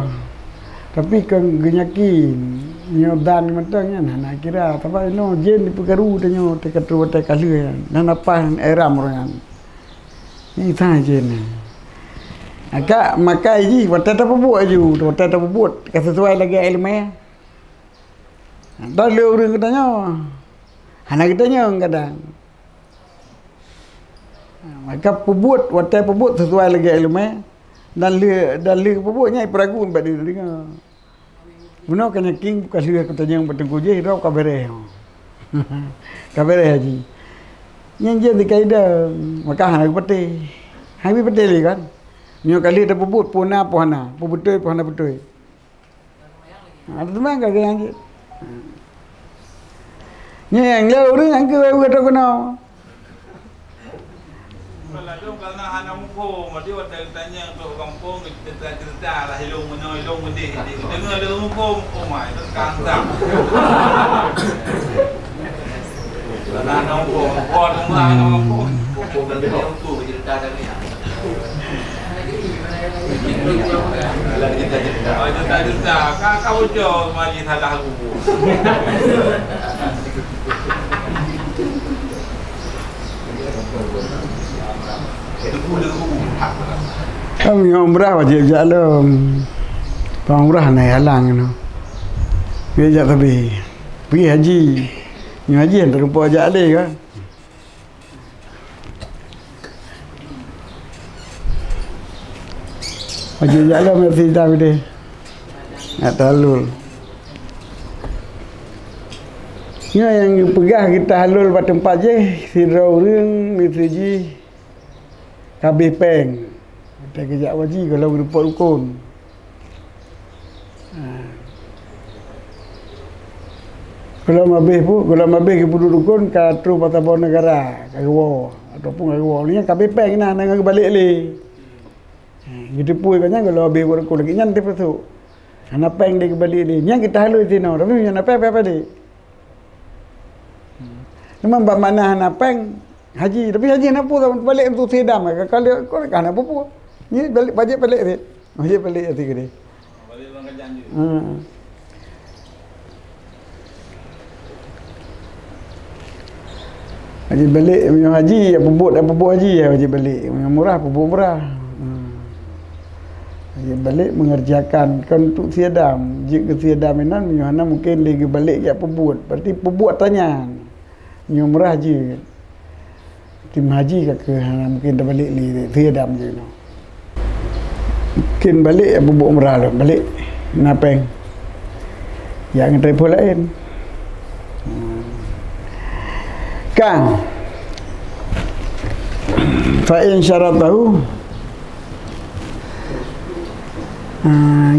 tapi kan genyakin nyodan mentangnya nak kira apa no jen di pegaru tanyo te katu te kalue nan apa eram royan ni tah jen agak makai ji wata ta buat ju wata ta buat ka sesuai lagi ilmu dah le urang katanya anak katanya kadang maka pebut wata pebut sesuai lagi ilmu dan le pebutnya peragu mbak dia dengar. Benar kena king kasih aku tanya yang bertengku je hidup kabere. Kabere haji. Yang je dikaida maka hang pete. Hang pete le kan. Nyo kali ada pebut puna pohana, pebutoi pohana betoi. Ada temang ka yang je. Yang le urang yang ke kata kena. Kalau nak anak muko, mesti waktu tanya untuk kampung cerita lah hilung mendih. Dengar dia muko, oh my, itu kantang. Kalau anak muko, kau rumah anak muko, muko benda muko cerita tadi. Cerita. Kau jauh mari salah aku. Kami umrah wajib jalan. Umrah naik halang no. Biar tapi pergi haji. Ni haji yang terlupa ajak le kan. Wajib jalan mesti dah dia. Nak talul. Ya yang pegah kita halul pada tempat je, sirau ring mitri kabeh peng. Kita kejap wajib kalau beruput rukun. Kalau mabeh ke penduduk rukun katru patah negara, kagwa ataupun kagwa. Ni kabeh peng nah nang balik le. Gitu pui kanya kalau mabeh rukun lagi nyan tip tu. Ana peng dia balik ni. Yang kita halul sino, tapi yang apa dia. Memang bab mana ana peng haji, tapi haji nak pun balik untuk sedam kalau kau kan apa pun. Ni balik balik dia. Wajib balik hati dia. Balik orang kerjaan je. Haji balik punya haji apa buat haji ya wajib balik. Yang murah apa buat murah. Haji balik mengerjakan kan untuk sedam. Jika sedam ini mana mungkin lagi balik ya apa buat. Berarti buat tanya. Yang murah haji. Tim haji ke mungkin dah balik ni sedam je no. Mungkin balik apa buat murah lah balik napeng. Yang telefon lain. Kang fa in syaratahu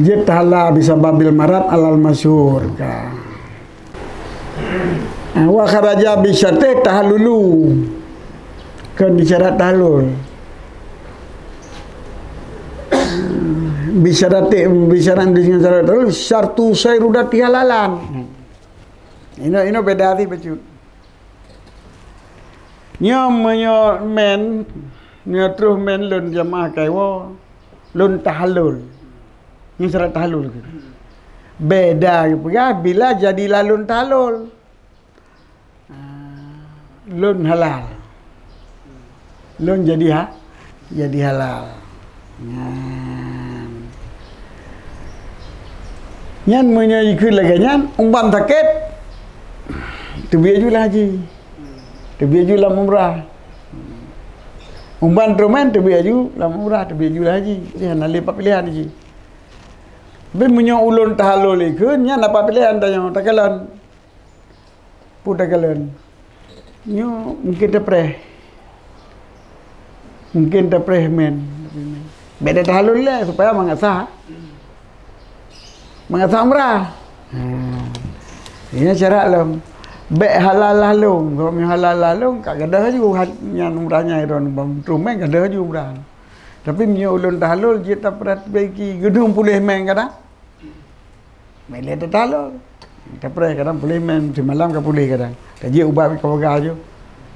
jithala bisa babil marat alal masyhur ka wa kharaja bi syarti tahallulu kan disyarat tahlul bisyarat dengan syarat tahlul syartu sayrudati halalan ini beda ti bacu nyo men nyo terus men lun jamaah kaiwa lun tahallul Yang syarat tahlul ke. Beda ya bila jadi lalun tahlul. Lun halal. Lun jadi halal. Nyan menyai lagi nyan umpan sakit. Terbiak julah haji. Terbiak julah umrah. Umpan tromen terbiak julah umrah, terbiak julah haji. Dia nak lepas pilihan haji. Tapi menyau ulun tahalul ikut nyan apa pilihan tanya takalan. Pu takalan. Nyo mungkin terpreh. Mungkin terpreh men. Beda tahalul lah supaya mengasah. Mengasah umrah. Ini syarat lom. Bek halal lalung. Kalau halal lalung kat gadah juga yang umrahnya iron bang trumen gadah juga umrah. Tapi punya ulun tahalul dia tak perbaiki gedung pulih main kadang. Mele tahalul. Tak pernah kadang pulih main di malam ke pulih kadang. Kaji ubah ke wagah je.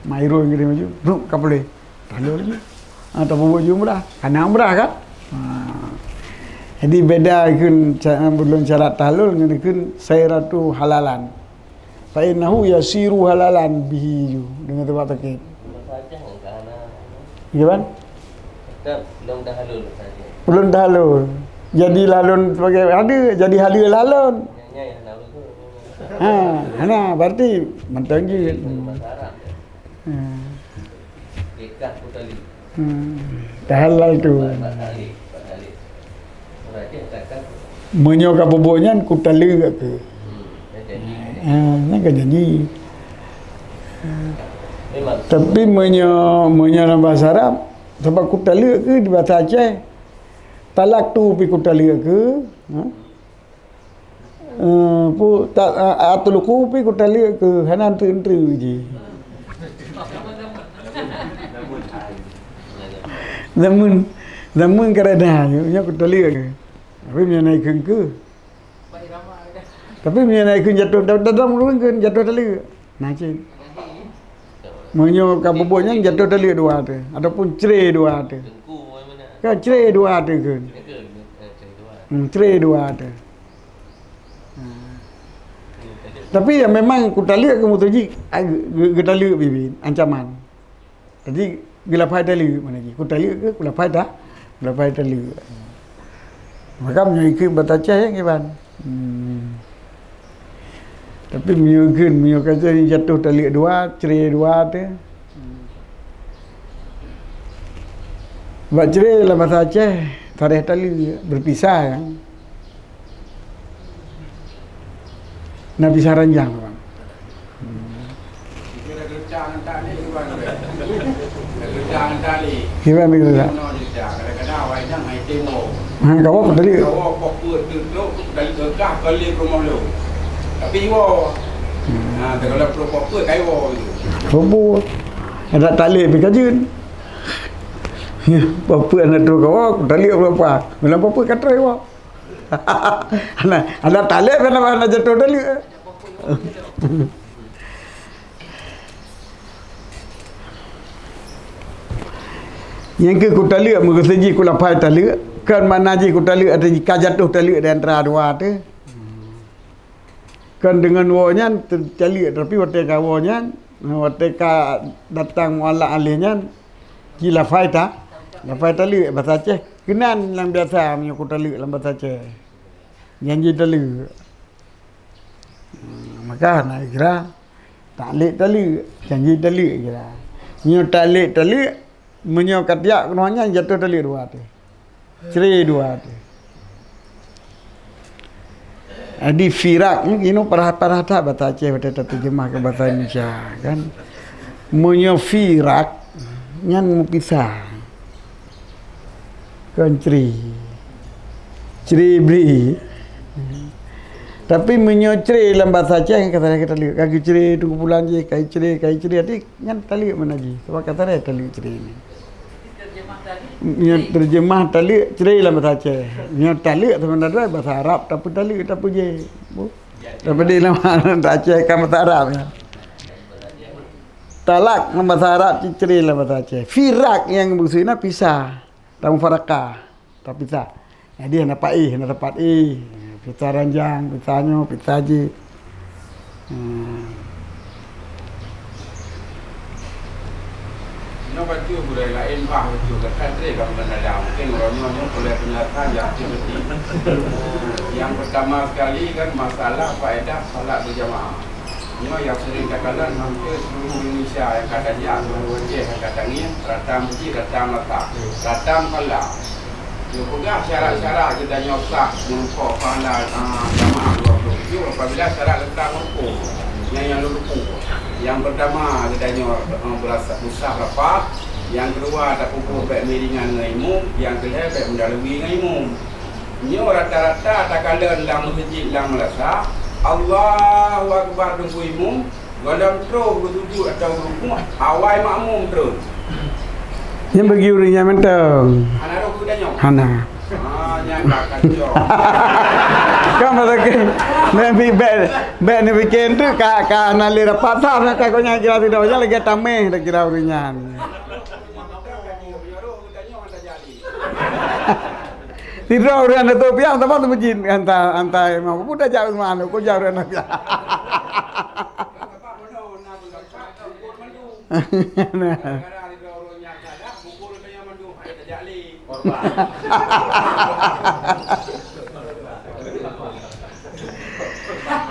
Mairul gitu maju. Ruk ke pulih. Tahalul je. Atau buat umrah. Karena umrah kan. Jadi beda ikun belum syarat tahlul ikun sayratu halalan. Fa innahu yasiru halalan bihi dengan tempat takik. Gimana? Belum tahlul saja. Belum tahlul. Jadi lalun sebagai ada jadi halal lalun. Nah, berarti mentang je. Halal tu. Menyoka boboknya kutala ke. Nak janji. Tapi menyo dalam bahasa Arab sebab kutala ke di bahasa Aceh. Talak tu pi kutala ke. Pu tak atuluku pi kutala ke hanan tu je. Zaman kerana nya kutala ke. Tapi punya naik ke. Tapi punya naik ke jatuh dalam urang ke jatuh tali. Nacin. Menyo ka boboknya jatuh tali dua tu ataupun cerai dua tu. Kan cerai dua tu ke. Cerai dua tu. Tapi yang memang kutali ke mutuji getali bibin ancaman. Jadi gelapai tali mana lagi. Kutali ke gelapai dah. Gelapai tali. Maka menyukai bataca yang iban. Tapi menyukai jadi jatuh tali dua, cerai dua tu. Buat cerai dalam bahasa Aceh, tarikh tali berpisah yang. Nak pisah ranjang bang. Kira gercang tali gimana? Gercang tali. Gimana kita? Kadang-kadang wajang hai temo. Kau apa tadi? Kau fokus tu dari gercah kali rumah lu. Tapi wo. Kalau proper kai wo tu. Proper. Ada tali berkajun. Apa anak tu kau tali berapa? Bila apa kata wo. Ada tali mana jatuh tali. Yang ke kutali mengeseji kulapai tali kan mana ji kutali ada jatuh tali di antara dua tu kan dengan wonya tali tapi waktu kawonya waktu ka datang mualla alihnya gila faita lafai tali bahasa Aceh kenan yang biasa punya kutali dalam bahasa Aceh janji tali maka nak kira tali janji tali kira nyo tali menyo katiak kenuanya jatuh tali dua tu. Cerai dua tu. Adi firak ini parah-parah tak bahasa Aceh pada terjemah ke bahasa Indonesia kan. Menyo firak nyan pisah. Kan cerai beri. Tapi menyo cerai dalam bahasa Aceh kata kita lihat kaki cerai tu bulan je kai cerai adik nyan tali mana ji. Sebab kata dia tali cerai ni. Nya terjemah tali cerai dalam bahasa Aceh. Nya tali sebenarnya bahasa Arab tapi tali kita puji. Tapi di nama Aceh kan bahasa Arab ya. Talak dalam bahasa Arab cerai dalam bahasa Aceh. Firak yang maksudnya pisah. Dalam farakah tak pisah. Dia dapat pita ranjang, pita nyo, pita haji. Baju budaya lain baju dekat kalau ada mungkin orang-orang boleh penyataan yang pertama sekali kan masalah faedah salat berjamaah. Yang sering katakan hampir seluruh Indonesia yang katanya wajib katanya datang masjid datang letak datang kalah. Dia pegang syarat-syarat kita nyosah menumpuk pahala jamaah 27 apabila syarat letak menumpuk yang lupa. Yang pertama kita berasa usah rapat. Yang kedua tak pukul baik miringan dengan imam. Yang kedua baik mendalui dengan imam. Nyo rata-rata tak kala dalam masjid dalam melasa Allahu Akbar tunggu imam. Dalam terus bersujud atau berrukuk awal makmum terus. Yang bagi urinya mentang. Hana rokok dah nyok. Hana. Yang tak kacau. Kan masa ke nabi bet ni bikin tu ka nali rapat sah nak kau nya kira tidak banyak lagi tameh dak kira urinya. Tidak urian tu piang tempat tu masjid antai mau pun dah jauh mana kau jauh urian dia.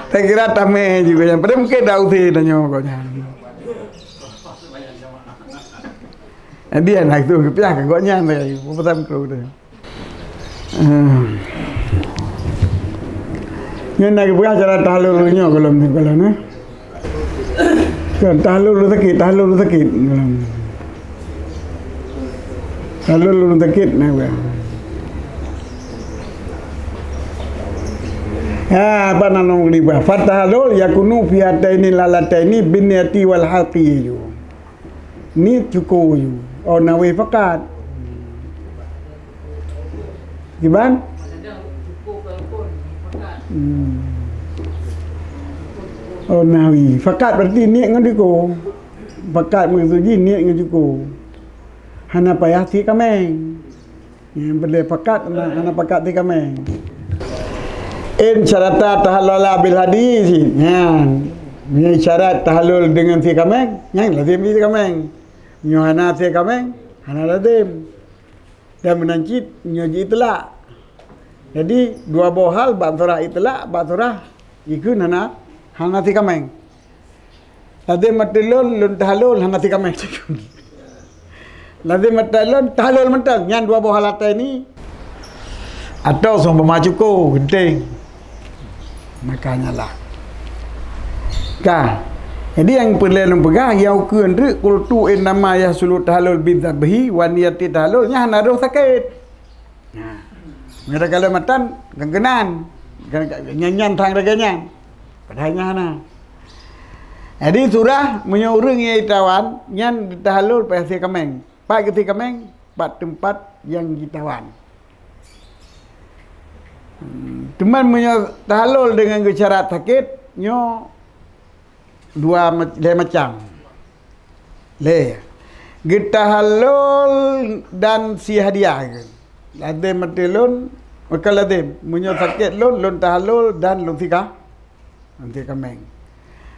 Saya kira tameh juga yang pada mungkin dah uti tanya kau nya. Dia nak tu kepiah kau nya ni, pertama kau tu. Yang nak buat cara tahlulnya kalau ni. Kan tahlul sakit. Tahlul sakit nak buat. Apa nama liba? Fatahlul yakunu fi hataini lalataini binniyati wal haqi. Ni cukup. Oh nawi fakat. Gimana? Oh nawi fakat berarti niat dengan diko. Fakat maksudnya niat dengan diko. Hana payah ti kameng. Yang benda fakat hana fakat ti kameng. In syarata tahallala bil hadis. Ini syarat tahallul dengan ti kameng. Yang lazim ti kameng. Nyo hana ti kameng, hana lazim. Dan menancit nyoji itlak. Jadi dua bohal baturah itlak, baturah ikun hana ti kameng. Lazim matilul lun tahallul hana ti kameng. Lazim matilul tahallul mentang. Yang dua bohal atas ini atau seumpama cukup genting. Makanya lah. Kan? Jadi yang perlu pegang yang ukun tu qultu innama yahsulu tahlul bidzabhi wa niyati tahlul nya naruh sakit. Nah. Mereka kalau matan genggenan nyanyan thang reganya. Padahnya hana. Jadi surah menyuruh ngai tawan nyan tahlul pasti kameng. Pak ketika kameng pat tempat yang ditawan. Cuman tahlul dengan syarat sakit nyo dua macam. Tahallul dan si hadiah. Lazim matilun maka lazim munyo sakit lun tahallul dan lun tika. Nanti kameng.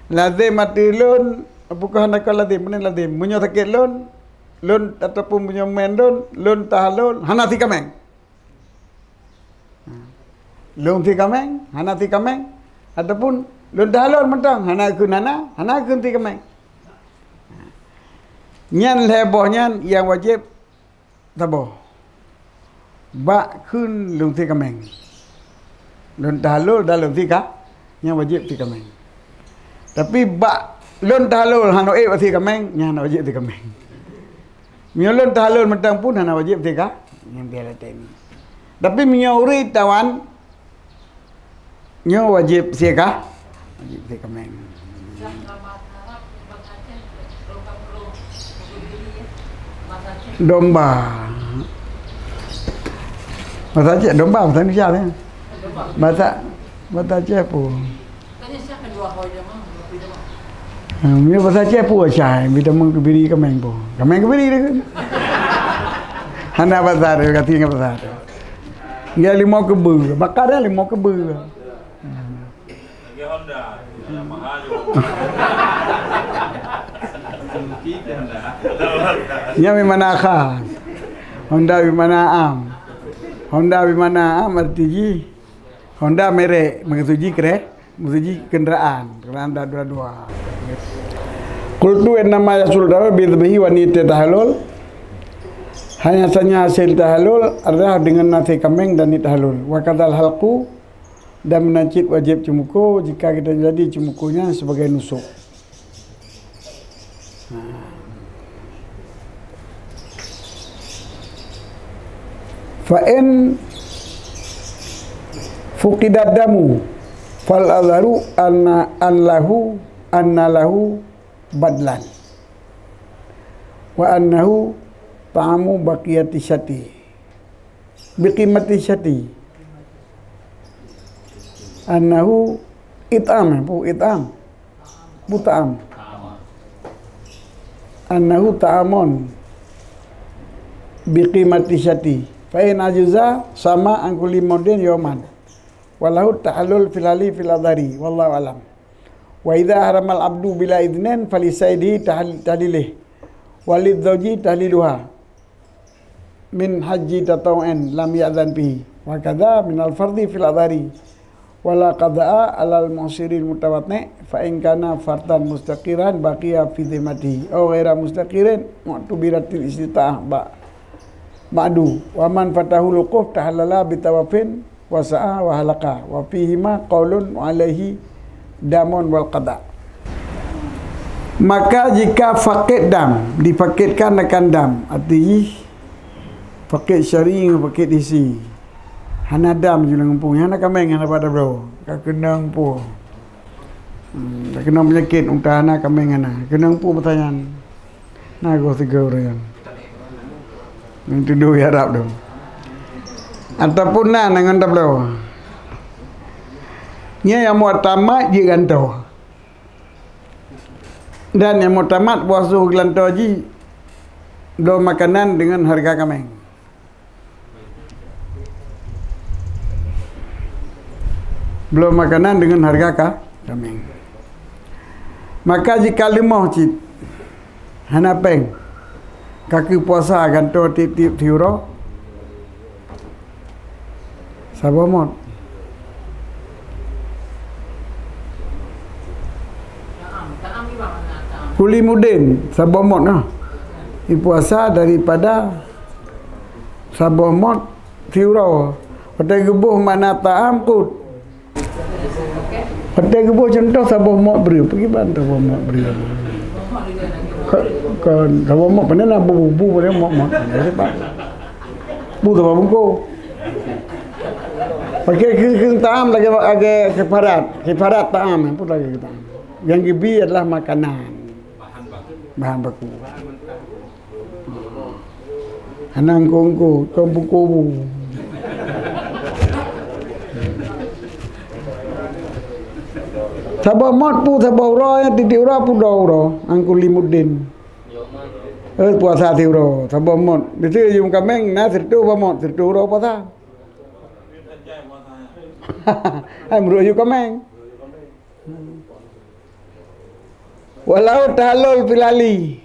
Lazim matilun bukan nak lazim mana lazim munyo sakit lun ataupun munyo men lun tahallul hana tika kameng. Lung ti kameng, hana ti kameng ataupun lun tahlul mentang hana kun ti kameng. Nyan lebohnya yang wajib taboh. Ba kun lung ti kameng. Lun tahlul dan lun ti ka yang wajib ti kameng. Tapi ba lun tahlul hana ti kameng, yang hana wajib ti kameng. Mio lun tahlul mentang pun hana wajib ti ka yang biala teni. Tapi menyauri tawan nyo wajib siapa? Wajib siapa meng. Domba. Bahasa Aceh domba bahasa Indonesia ni. Bahasa Aceh apa? Ni bahasa Aceh apa Aceh? Bila meng kebiri kameng po. Kameng kebiri dia kan. Hana bahasa dia kata bahasa. Ya 5 kebe. Bakar dah 5 kebe. Lagi Honda. Yang mahal juga. Kita Honda. Ya bimana khas. Honda bimana am. Honda bimana am artinya Honda merek mengetuji mengetuji kendaraan dah dua-dua. Kultu nama Rasul dawa bidbihi wanita tahalul. Hanya saja hasil tahalul adalah dengan nasi kambing dan tahalul. Wa kadal halqu dan menancit wajib cumuku jika kita jadi cumukunya sebagai nusuk. Fa'in fuqidat damu fal adharu anna lahu badlan wa annahu ta'amu baqiyati syati biqimati syati annahu it'am ta'am annahu ta'amun biqimati syati fa in ajuza sama angkuli modin yoman walau ta'allul filali filadari wallahu alam wa idza haramal abdu bila idnin falisaidi tahlilih walid zawji tahliluha min haji tatawu'an lam ya'zan bihi wa kadza min al fardhi filadari wala qada'a alal mu'siril mutawatni fa in kana fardan mustaqiran baqiya fi dhimmatihi aw ghaira mustaqirin mu'tubiratil istita'ah ba'du wa man fatahu luquf tahallala bitawafin wasa'a wa halaka wa fihima qaulun alaihi damun wal qada. Maka jika fakir dam dipakitkan akan dam artinya fakir syari fakir isi hana dam je ngampung hana kameng hana pada bro ka kenang pu kena penyakit untah hana kameng hana kenang pu pertanyaan nago 3 orang itu dua harap dong ataupun dengan tablo nya yang mau tamat je gantau dan yang mau tamat puasa gantau je do makanan dengan harga kameng belum makanan dengan harga kameng maka jika limah cip hana peng kaki puasa gantau tip-tip tiuro sabomot kuli mudin sabomot nah puasa daripada sabomot tiuro pada gebuh mana ta'am kut pada gebuh contoh sabomot beri pergi bantu sabomot beri kan sabomot pandai nak bubu pada mot bu tu bungku pakai kering ta'am lagi kifarat ta'am pun lagi ta'am. Yang gibi adalah makanan bahan baku hanang kongko kubu sabah mat pu sabah ura yang titik ura pu ura angkul limudin puasa tiuro sabah mat biasa yung kameng na sirtu pamot sirtu ura puasa hai merujuk kameng walau tahalul filali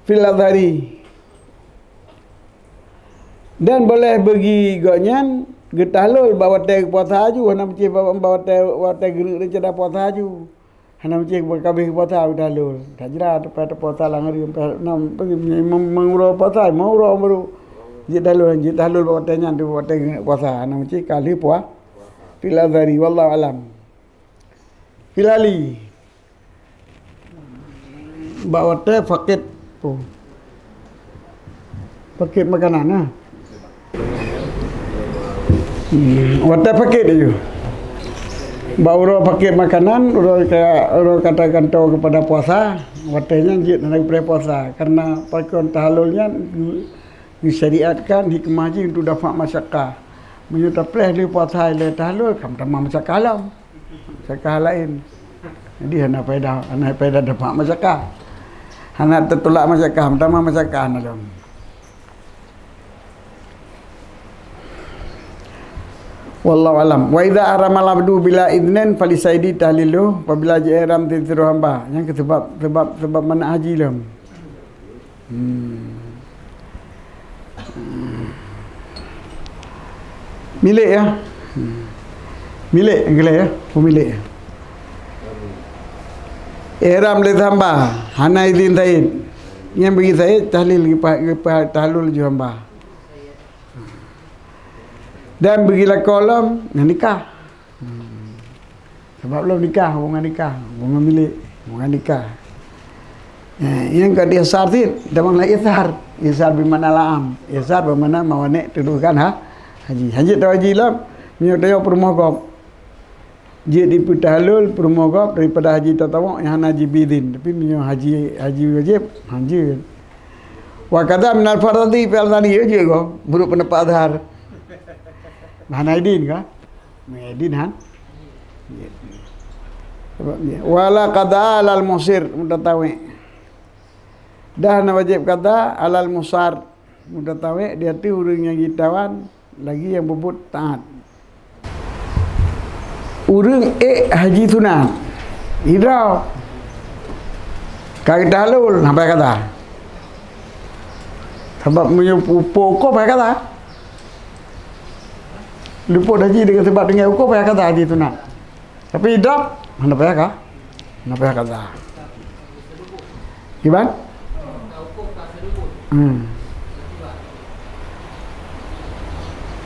filadari dan boleh bagi gonyan getahlul bawa teh puasa aju hana mesti bawa teh gerik recada puasa aju hana mesti kabeh puasa tahlul tajra pada puasa langari nam menguro puasa menguro baru jitahlul bawa tehnya tu bawa teh puasa hana mesti kali puasa filadari wallahu alam filali bawa teh paket tu paket makanan nah wadah paket aja bawa paket makanan orang katakan tahu kepada puasa wadahnya jid nak puasa karena pakaian tahalulnya disyariatkan hikmah je untuk dapat masyarakat menyutapleh li puasa le tahalul kam tamam masyarakat alam masyarakat lain jadi hana faedah dapat masyarakat hana tertolak masyarakat tamam masyarakat alam Wallahu alam. Wa idza aramal abdu bila idnin falisaidi tahlilu apabila haji ihram tiru hamba. Yang sebab mana haji lam. Milik ya. Milik gila ya, pemilik. Ihram le hamba, hana izin Said. Yang bagi Said tahlil tahlul ju hamba. Dan bagilah kolam nikah. Sebab belum nikah, hubungan milik, hubungan nikah. Yang kat isar tu, demang lah isar bermakna laam. Isar bermakna mawanek tuduhkan haji. Haji tahu haji lah, minyak tayo permogop. Dia diputahlul permogop daripada haji tatawuk yang haji bidin. Tapi minyak haji wajib, haji. Wa kadza min al-fardhi fi al-thani je ko, buruk pendapat azhar. Mana idin kah? Idin han. Wala qada alal musir mutatawi. Dah na wajib qada alal musar mutatawi, dia tu urang yang gitawan lagi yang bubut taat. Urang haji sunat. Ida kagak tahlul sampai kata. Sebab punya pokok apa kata? Luput haji dengan sebab dengan hukum payah kata haji tu nak. Tapi hidup mana payah kah? Mana payah kata. Iban?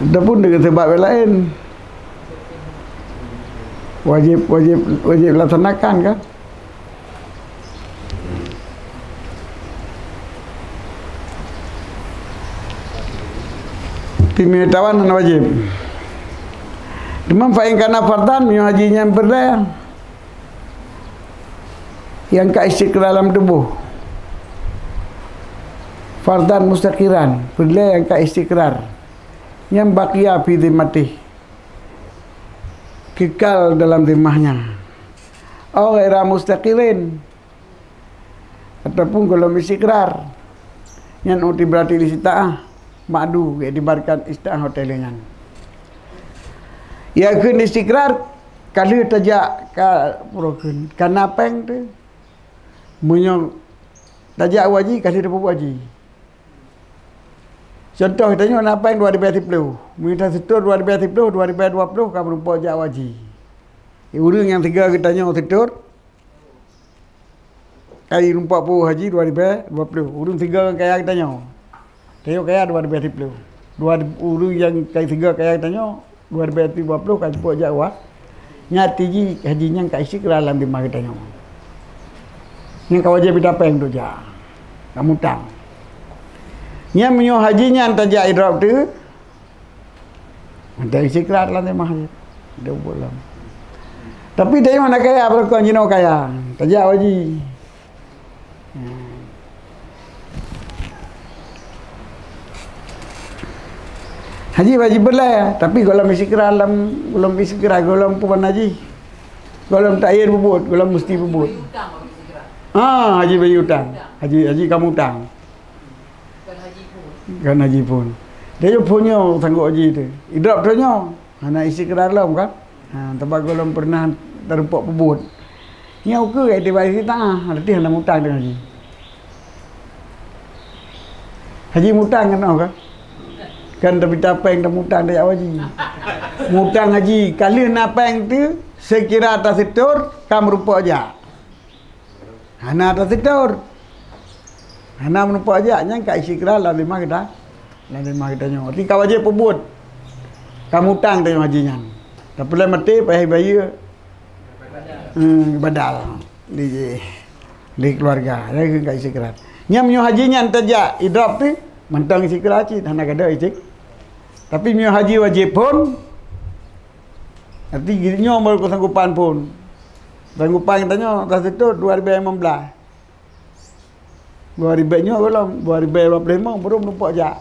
Ada pun dengan sebab lain. Wajib laksanakan kan? Pemerintahan wajib. Demam fa'in kana fardan yang hajinya berdaya yang ka istiqrar dalam tubuh. Fardan mustaqiran, berdaya yang ka istiqrar. Yang baqiya fi dhimmati, kekal dalam zimmahnya. Aw ghaira mustaqirin, ataupun kalau istiqrar yang uti berarti di sita'ah ma'du dibarkan ista'ah hotelnya. Ya kun istiqrar kalau tajak ka purokeun kana peng tu munyo tajak waji kalau dapat waji. Contoh tanya nak peng 2030, minta setor 2030, 2020 kamu rupa jak waji. Urang yang tiga kita tanya setor kali rumpak pu haji 2020, urang tiga kaya kita tanya. Tanya kaya 2030. Urang yang kaya tiga kaya kita tanya 2020 kan sebut Jawa nyati ji hajinya kat istiqrar dalam bimah kita nyawa yang kau wajib dapeng tu ja kamu tang yang menyo hajinya antaja idrab tu ada istiqrar dalam bimah dia boleh tapi dia mana kaya berkon jino kaya tajak waji haji wajib berlaya, tapi kalau istiqrar dalam golong istiqrar golong puan haji, golong takyir bubut, golong mesti bubut. Haji bagi hutang, haji kamu hutang. Kan haji pun. Dia jo punya sanggup haji tu. Idrap tu nyo, anak istiqrar lam kan. Tempat golong pernah terumpak bubut. Nya ukur dia bagi kita, arti hendak hutang dengan haji. Haji hutang kan kan? Kan tapi tapeng dah mutang dah haji. Mutang haji kali napeng tu sekira atas setor kam rupa aja. Hana atas setor. Hana merupa aja nyang ka istiqrar la lima kita. La lima kita nyo. Ti ka wajib pebut. Kamu utang tanya haji nyan. Tapi le mati payah bayar. Badal di keluarga. Dia ka istiqrar. Nyam nyo haji nyan tajak idrap tu mentang istiqrar ci hana kada istiqrar. Tapi minyak haji wajib pun nanti girinyo baru kesanggupan pun. Sanggupan katanya dah itu 2015. 2000 nya belum 2025 belum nampak jak.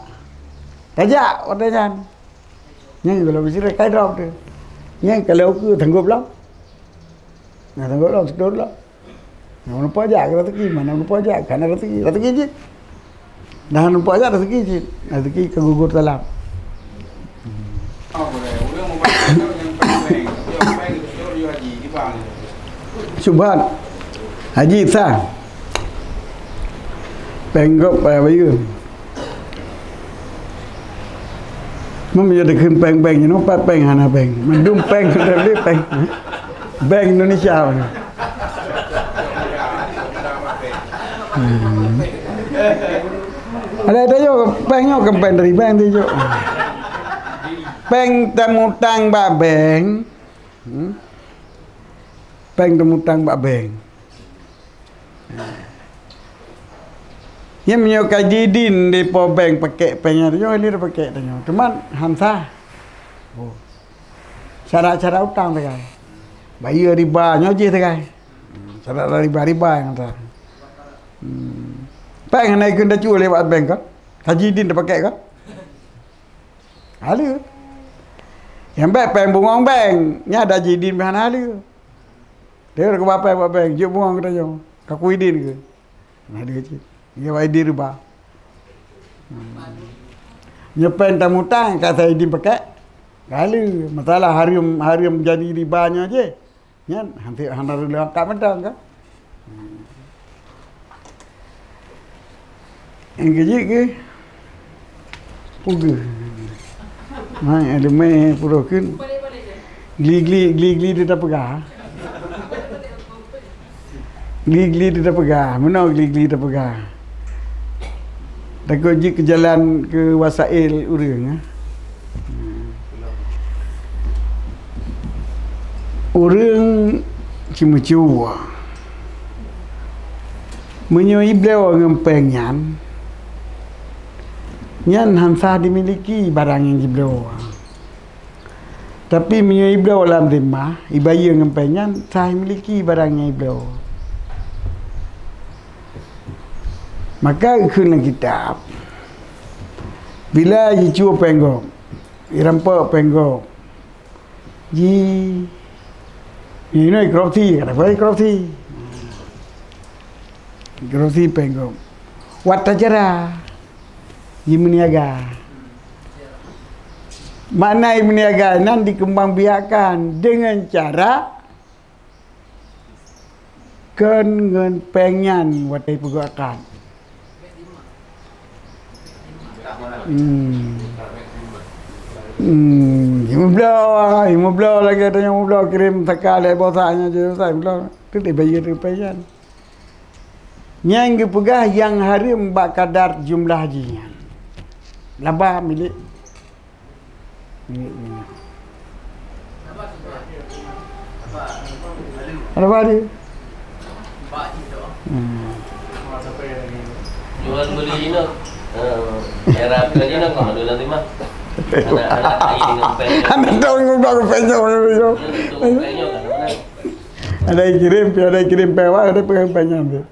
Tajak katanya. Yang kalau mesti kai drop tu. Yang kalau aku sanggup lah. Nah sanggup lah setor lah. Nak nampak jak rezeki mana nampak jak kan rezeki je. Dah nampak jak rezeki je. Rezeki kegugur dalam. Subhan Haji Sah Penggop bayu Mama jadi kun peng-peng you know pa peng hana peng mendum peng dari peng Bank Indonesia Ada yo peng yo kempen dari bank tu yo Peng temutang ba bank Peng temutang ba bank Yang punya kajidin di po bank pakai pengnya tu, ini dah pakai tu. Cuman Hamzah, cara utang tu kan, bayar riba nyoji tu kan, cara riba yang tu. Peng naik kena cuci lewat bank kan, kajidin dah pakai kan, halu. Yang baik peng bungong bank, nya ada jidin bahan halu. Dia ke bapa bank, jauh bungong kita jauh, kakuidin ke, ada je. Dia ID riba. Nyepen tamutang kat saya ID pakai. Kali masalah harium jadi ribanya je. Kan hampir handar lengkap medang kan. Yang keji ke. Pugu. Mai ada mai purokin. Gli dia tak pegah. Gli dia tak pegah. Mana gli tak pegah? Takut je ke jalan ke wasail urang Urang cimucu menyoi beliau ngempeng nyan Hamzah dimiliki barang yang dibeliau tapi menyoi beliau dalam rumah ibaya ngempeng nyan saya miliki barang yang beliau. Maka ikutlah kitab. Bila jicu penggok, irampak penggok. Ji, ini ikroti, kata apa ikroti? Ikroti penggok. Watajara, ji meniaga. Mana meniaga nan dikembang biakan dengan cara ngen pengen watai pegakan. Imublah lagi ada yang mublah kirim sekali bosanya je saya mublah tu dibayar rupiah. Yang pegah yang harim bak kadar jumlah hajinya. Laba milik. Apa dia? Jual beli ini. Era kali nak kau ada nanti mah. Anak air dengan penyo. Anak tahu yang baru penyo. Ada yang kirim pewa, ada pegang penyo tu.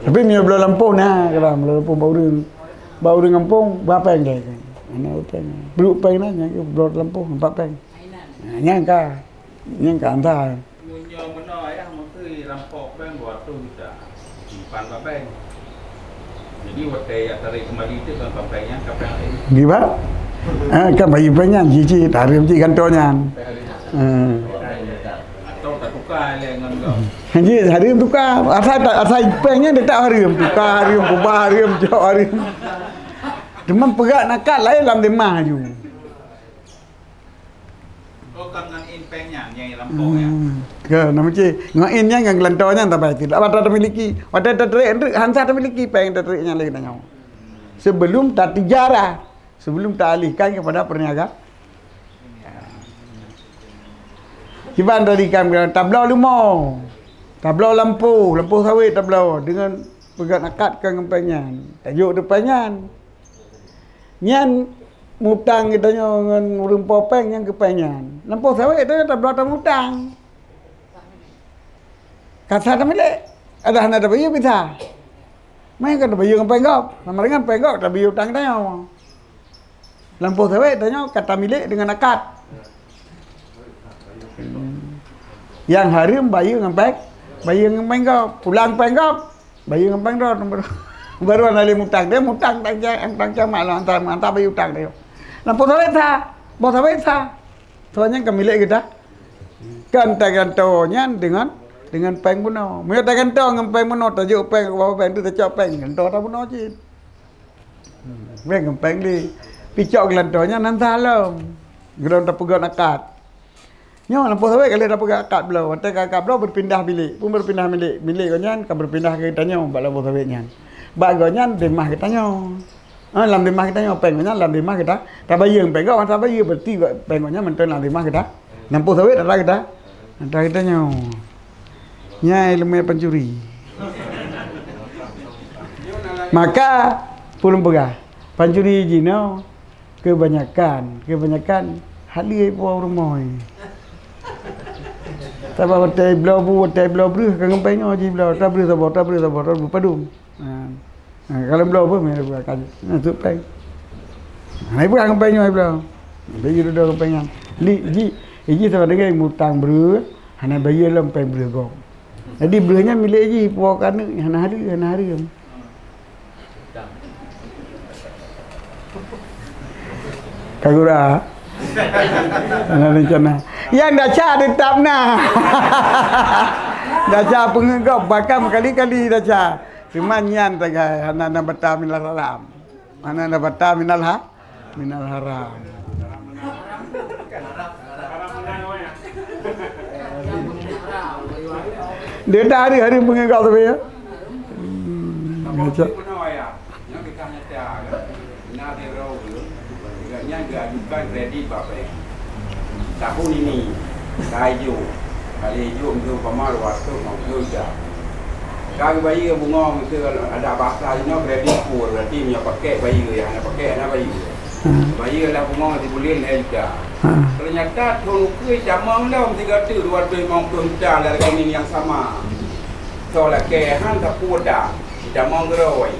Tapi ni belum lampu nah, kalau belum lampu baru ngampung, berapa yang dia? Anak peng, belum peng nanya, belum lampu, 4 peng. Nyangka antara. Yang benar ya, mesti rampok bank buat tu kita simpan bank. Jadi waktu yang tarik kembali itu kan banknya kapan ini? Gimana? Kan bayi banyak cici, tarik cici kantornya. Atau tak tukar dengan kau. Haji hari tukar, asal banknya dia tak hari tukar, hari kubah, hari jauh hari. Cuma perak nakal lain dalam demah je. Oh, kan in pennya yang rampoknya. Ke nama cik ngainnya yang gelantornya tak baik tidak ada memiliki ada terik Hamzah memiliki peng teriknya lagi tanya sebelum tak tijarah sebelum tak alihkan kepada perniagaan kiban dari kami tablau tablau lampu sawit tablau dengan pegang akad ke ngempengnya tajuk depannya nyan mutang kita dengan rumpau peng yang kepenyan lampu sawit itu tablau mutang kata tak milik ada hanya ada bayu bisa main kan bayu dengan penggok nama dengan penggok tak bayu utang tanya lampu sawit tanya kata milik dengan akad yang hari bayu dengan penggok pulang penggok bayu dengan penggok baru analis mutang dia mutang tak malu antar bayu utang dia lampu sawit sah bos sawit sah Soalnya kan milik kita. Kan gantonya dengan peng puno. Mio ganto dengan peng puno tajuk peng apa peng tu tajuk peng ganto ta puno je. Peng peng di picok gantonya nan salam. Gelon tak pegang akad. Nyo lampu sawe kali tak pegang akad belau. Hotel akad belau berpindah bilik. Pun berpindah bilik konyan kan berpindah ke tanyo bak lampu sawe nyan. Bak gonyan di mah kita nyo. Lam di mah kita nyo peng konyan lam di mah kita. Ta bayang peng kau ta bayang berarti peng konyan menten lam di mah kita. Lampu sawe tak kita. Ada kita nyo. Nyai ilmu pencuri. Maka pulung pegah. Pencuri jino kebanyakan hali puau rumah. Tapi hotel belau bru kan penyo ji belau tak bru padum. Kalau belau apa mai buat kaji. Tu peng. Hai bukan penyo belau. Bayi dah penyan. Ji sama dengan mutang bru, hana bayi lam peng bru go. Jadi berunya milik ji puau kan hana hari. Kagura. Ana rencana. Yang daca tetap nah. Daca pengegap bakam kali-kali daca. Cuma nyan tagai ana bata minal haram. Ana bata minal haram. Dia dah hari-hari pengegap tu ya. Daca. Yang ajukan kredit bapak tahun ini kayu kali untuk pemalu waktu mau kerja kalau bayi bunga itu ada bahasa ini kredit pur berarti punya pakai bayi yang ada pakai anak bayi lah bunga di bulan juga ternyata tahun ke jamang lah 350 juta dari ini yang sama soalnya kehan tak kuda jamang geroi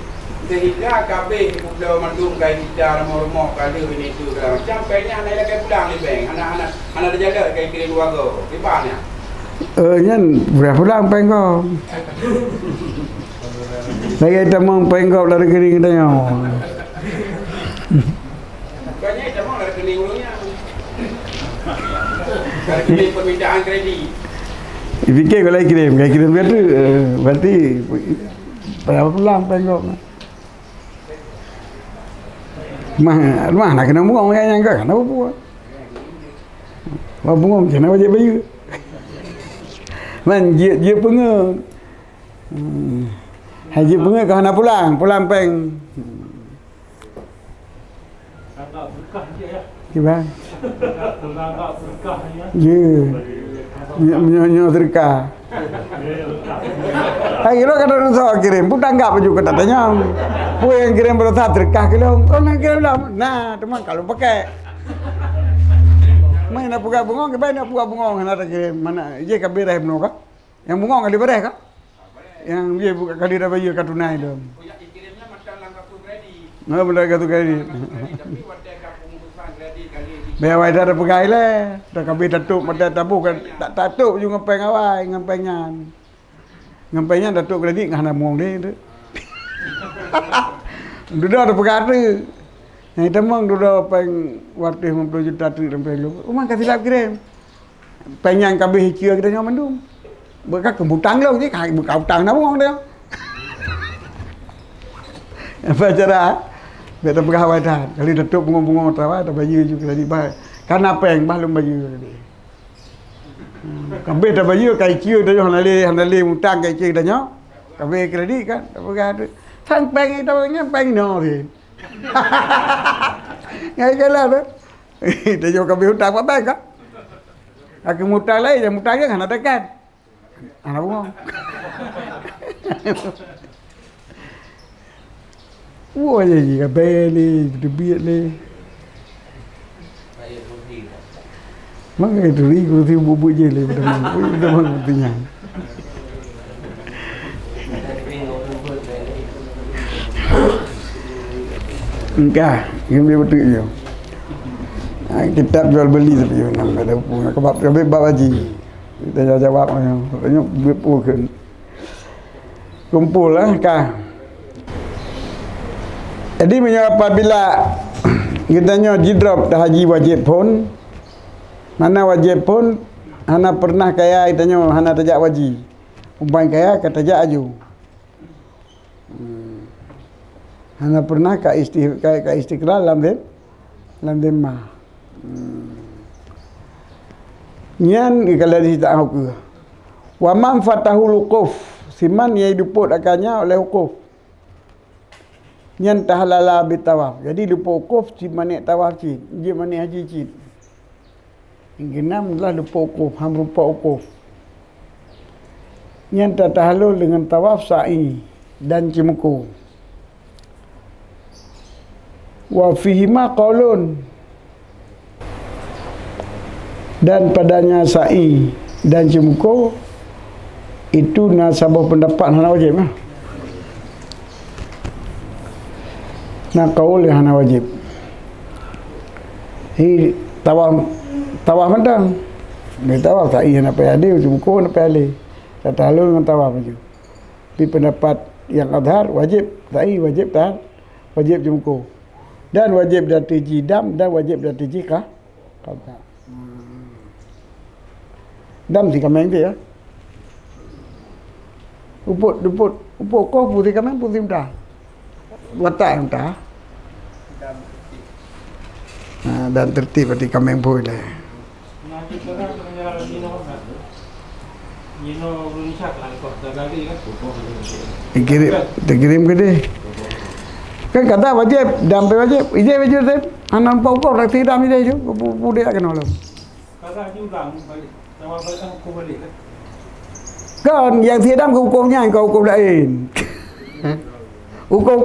sehingga KB pulau mandung kai kita rumah kali ini tu macam penya anak lagi pulang di bank anak jaga kai kirim keluarga di mana nyen berapa pulang peng kau lagi temang peng kau dari kering tanya banyak temang dari kering dulunya dari kering permintaan kredit fikir kalau kirim tu berarti berapa pulang peng kau Mah nak kena bungong yang kan apa buat. Mau bungong macam mana bayu. Man dia penga. Haji penga kau nak pulang peng. Gimana? Ya. Nyo terka. Hai lo kata orang kirim, pun tanggap juga katanya. Pun yang kirim berusaha terkah kilo, kau nak kirim lah. Nah, teman kalau pakai, mana nak buka bungong, kita nak buka bungong, nak kirim mana? Ia kabirah benar kah? Yang bungong kali bereh kah? Yang dia buka kali dah bayar katunai tu. Kirimnya macam langkah tu kredit. Nah, benar kartu kredit. Tapi waktu pengurusan kredit kali. Biar wadah ada pegai lah. Dah kabir tatuk, mata tabu kan tak tatuk juga ngepeng awal, ngepengan. Ngampainya datuk kredit ngah nak muang dia tu. Duda ada perkara. Yang temang duda peng waktu 50 juta tu sampai lu. Rumah kasih lap kirim. Penyang kabeh hikir kita nyaman tu. Berkat kebutang lu je kai buka utang nak muang dia. Apa cara? Biar tak pegawai dah. Kali datuk bunga-bunga tawa tak bayar juga tadi bah. Karena peng bah belum bayar tadi. Kabeh dah bayar kai kira dah handale mutang kai kira dah nyo. Kabeh kredit kan tak pegawai. Thang peng itu peng no ni. Ngai kalah tu. Dah jo kabeh hutang apa kan? Aku mutang lain, yang mutang kan ada kan. Anak bunga. Wah je kabeh ni debit ni. Maka itu ni kalau tiup bubuk je le pada mana, pada mana punya. Enggak, ini betul je. Kitab jual beli tapi nama ada punya kebab kebab bawaji. Kita jawab macam, katanya berpukul. Kumpul lah kah. Jadi apabila kita nyo jidrop dah haji wajib pun Mana wajib pun hana pernah kaya itanya hana tajak wajib. Umpan kaya kata tajak aju. Hana pernah ka istiqlal lam demah. Nyan kalau di tak hukuf. Wa man fatahul wukuf, siman yang diput akannya oleh wukuf. Nyan tahlala bitawaf. Jadi lupa wukuf siman ni tawaf cid. Dia mani haji cid. Yang keenam adalah lupa wukuf, ham rupa wukuf. Nyan tahalul dengan tawaf sa'i dan cimuku. Wa fihima qaulun, dan padanya sa'i dan cimuku itu nasabah pendapat hana wajib lah. Nak qaul yang hana wajib. Hi tawaf mentang. Dia tawaf sa'i hana payah dia, cimuku hana payah dia. Tahalul dengan tawaf aja. Di pendapat yang adhar wajib sa'i, wajib tahal, wajib cimuku. Dan wajib dati jidam dan wajib dati jika kata. Dam si kameng dia. Uput kau putih kameng putih muda. Watak muda. Dan tertib di kameng boleh. Nanti sekarang menyerah Nino kan? Nino belum syak lah kota lagi kan? Dikirim ke dia. Kan kata wajib, dampai wajib. Ije wajib tu. Anak pau kau nak tidak ni dia tu. Budak kena lalu. Kata juga balik. Sama balik aku balik kan? Kan yang tidak hukumnya kau hukum lain. Hukum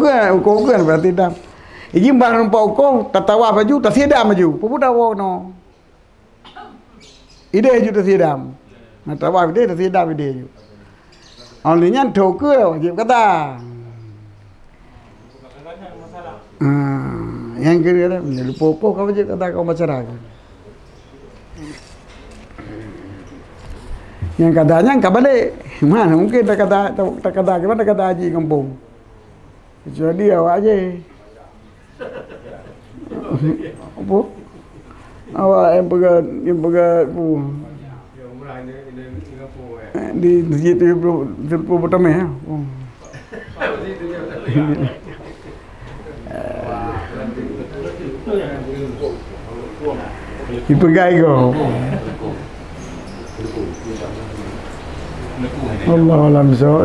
kan berarti tidak. Ije barang pau kau tatawa baju, tak tidak maju. Budak wono. Ide je tak tidak. Nak tawa dia tak tidak dia je. Onlynya thok ke wajib kata. Yang kira lupa kau wajib kata kau masyarakat. Yang katanya kau balik. Mana mungkin tak kata gimana kata haji kampung. Kecuali awak aje. Apa? Awak yang pegang di situ pertama ya. Dipegai kau. Allah alam so,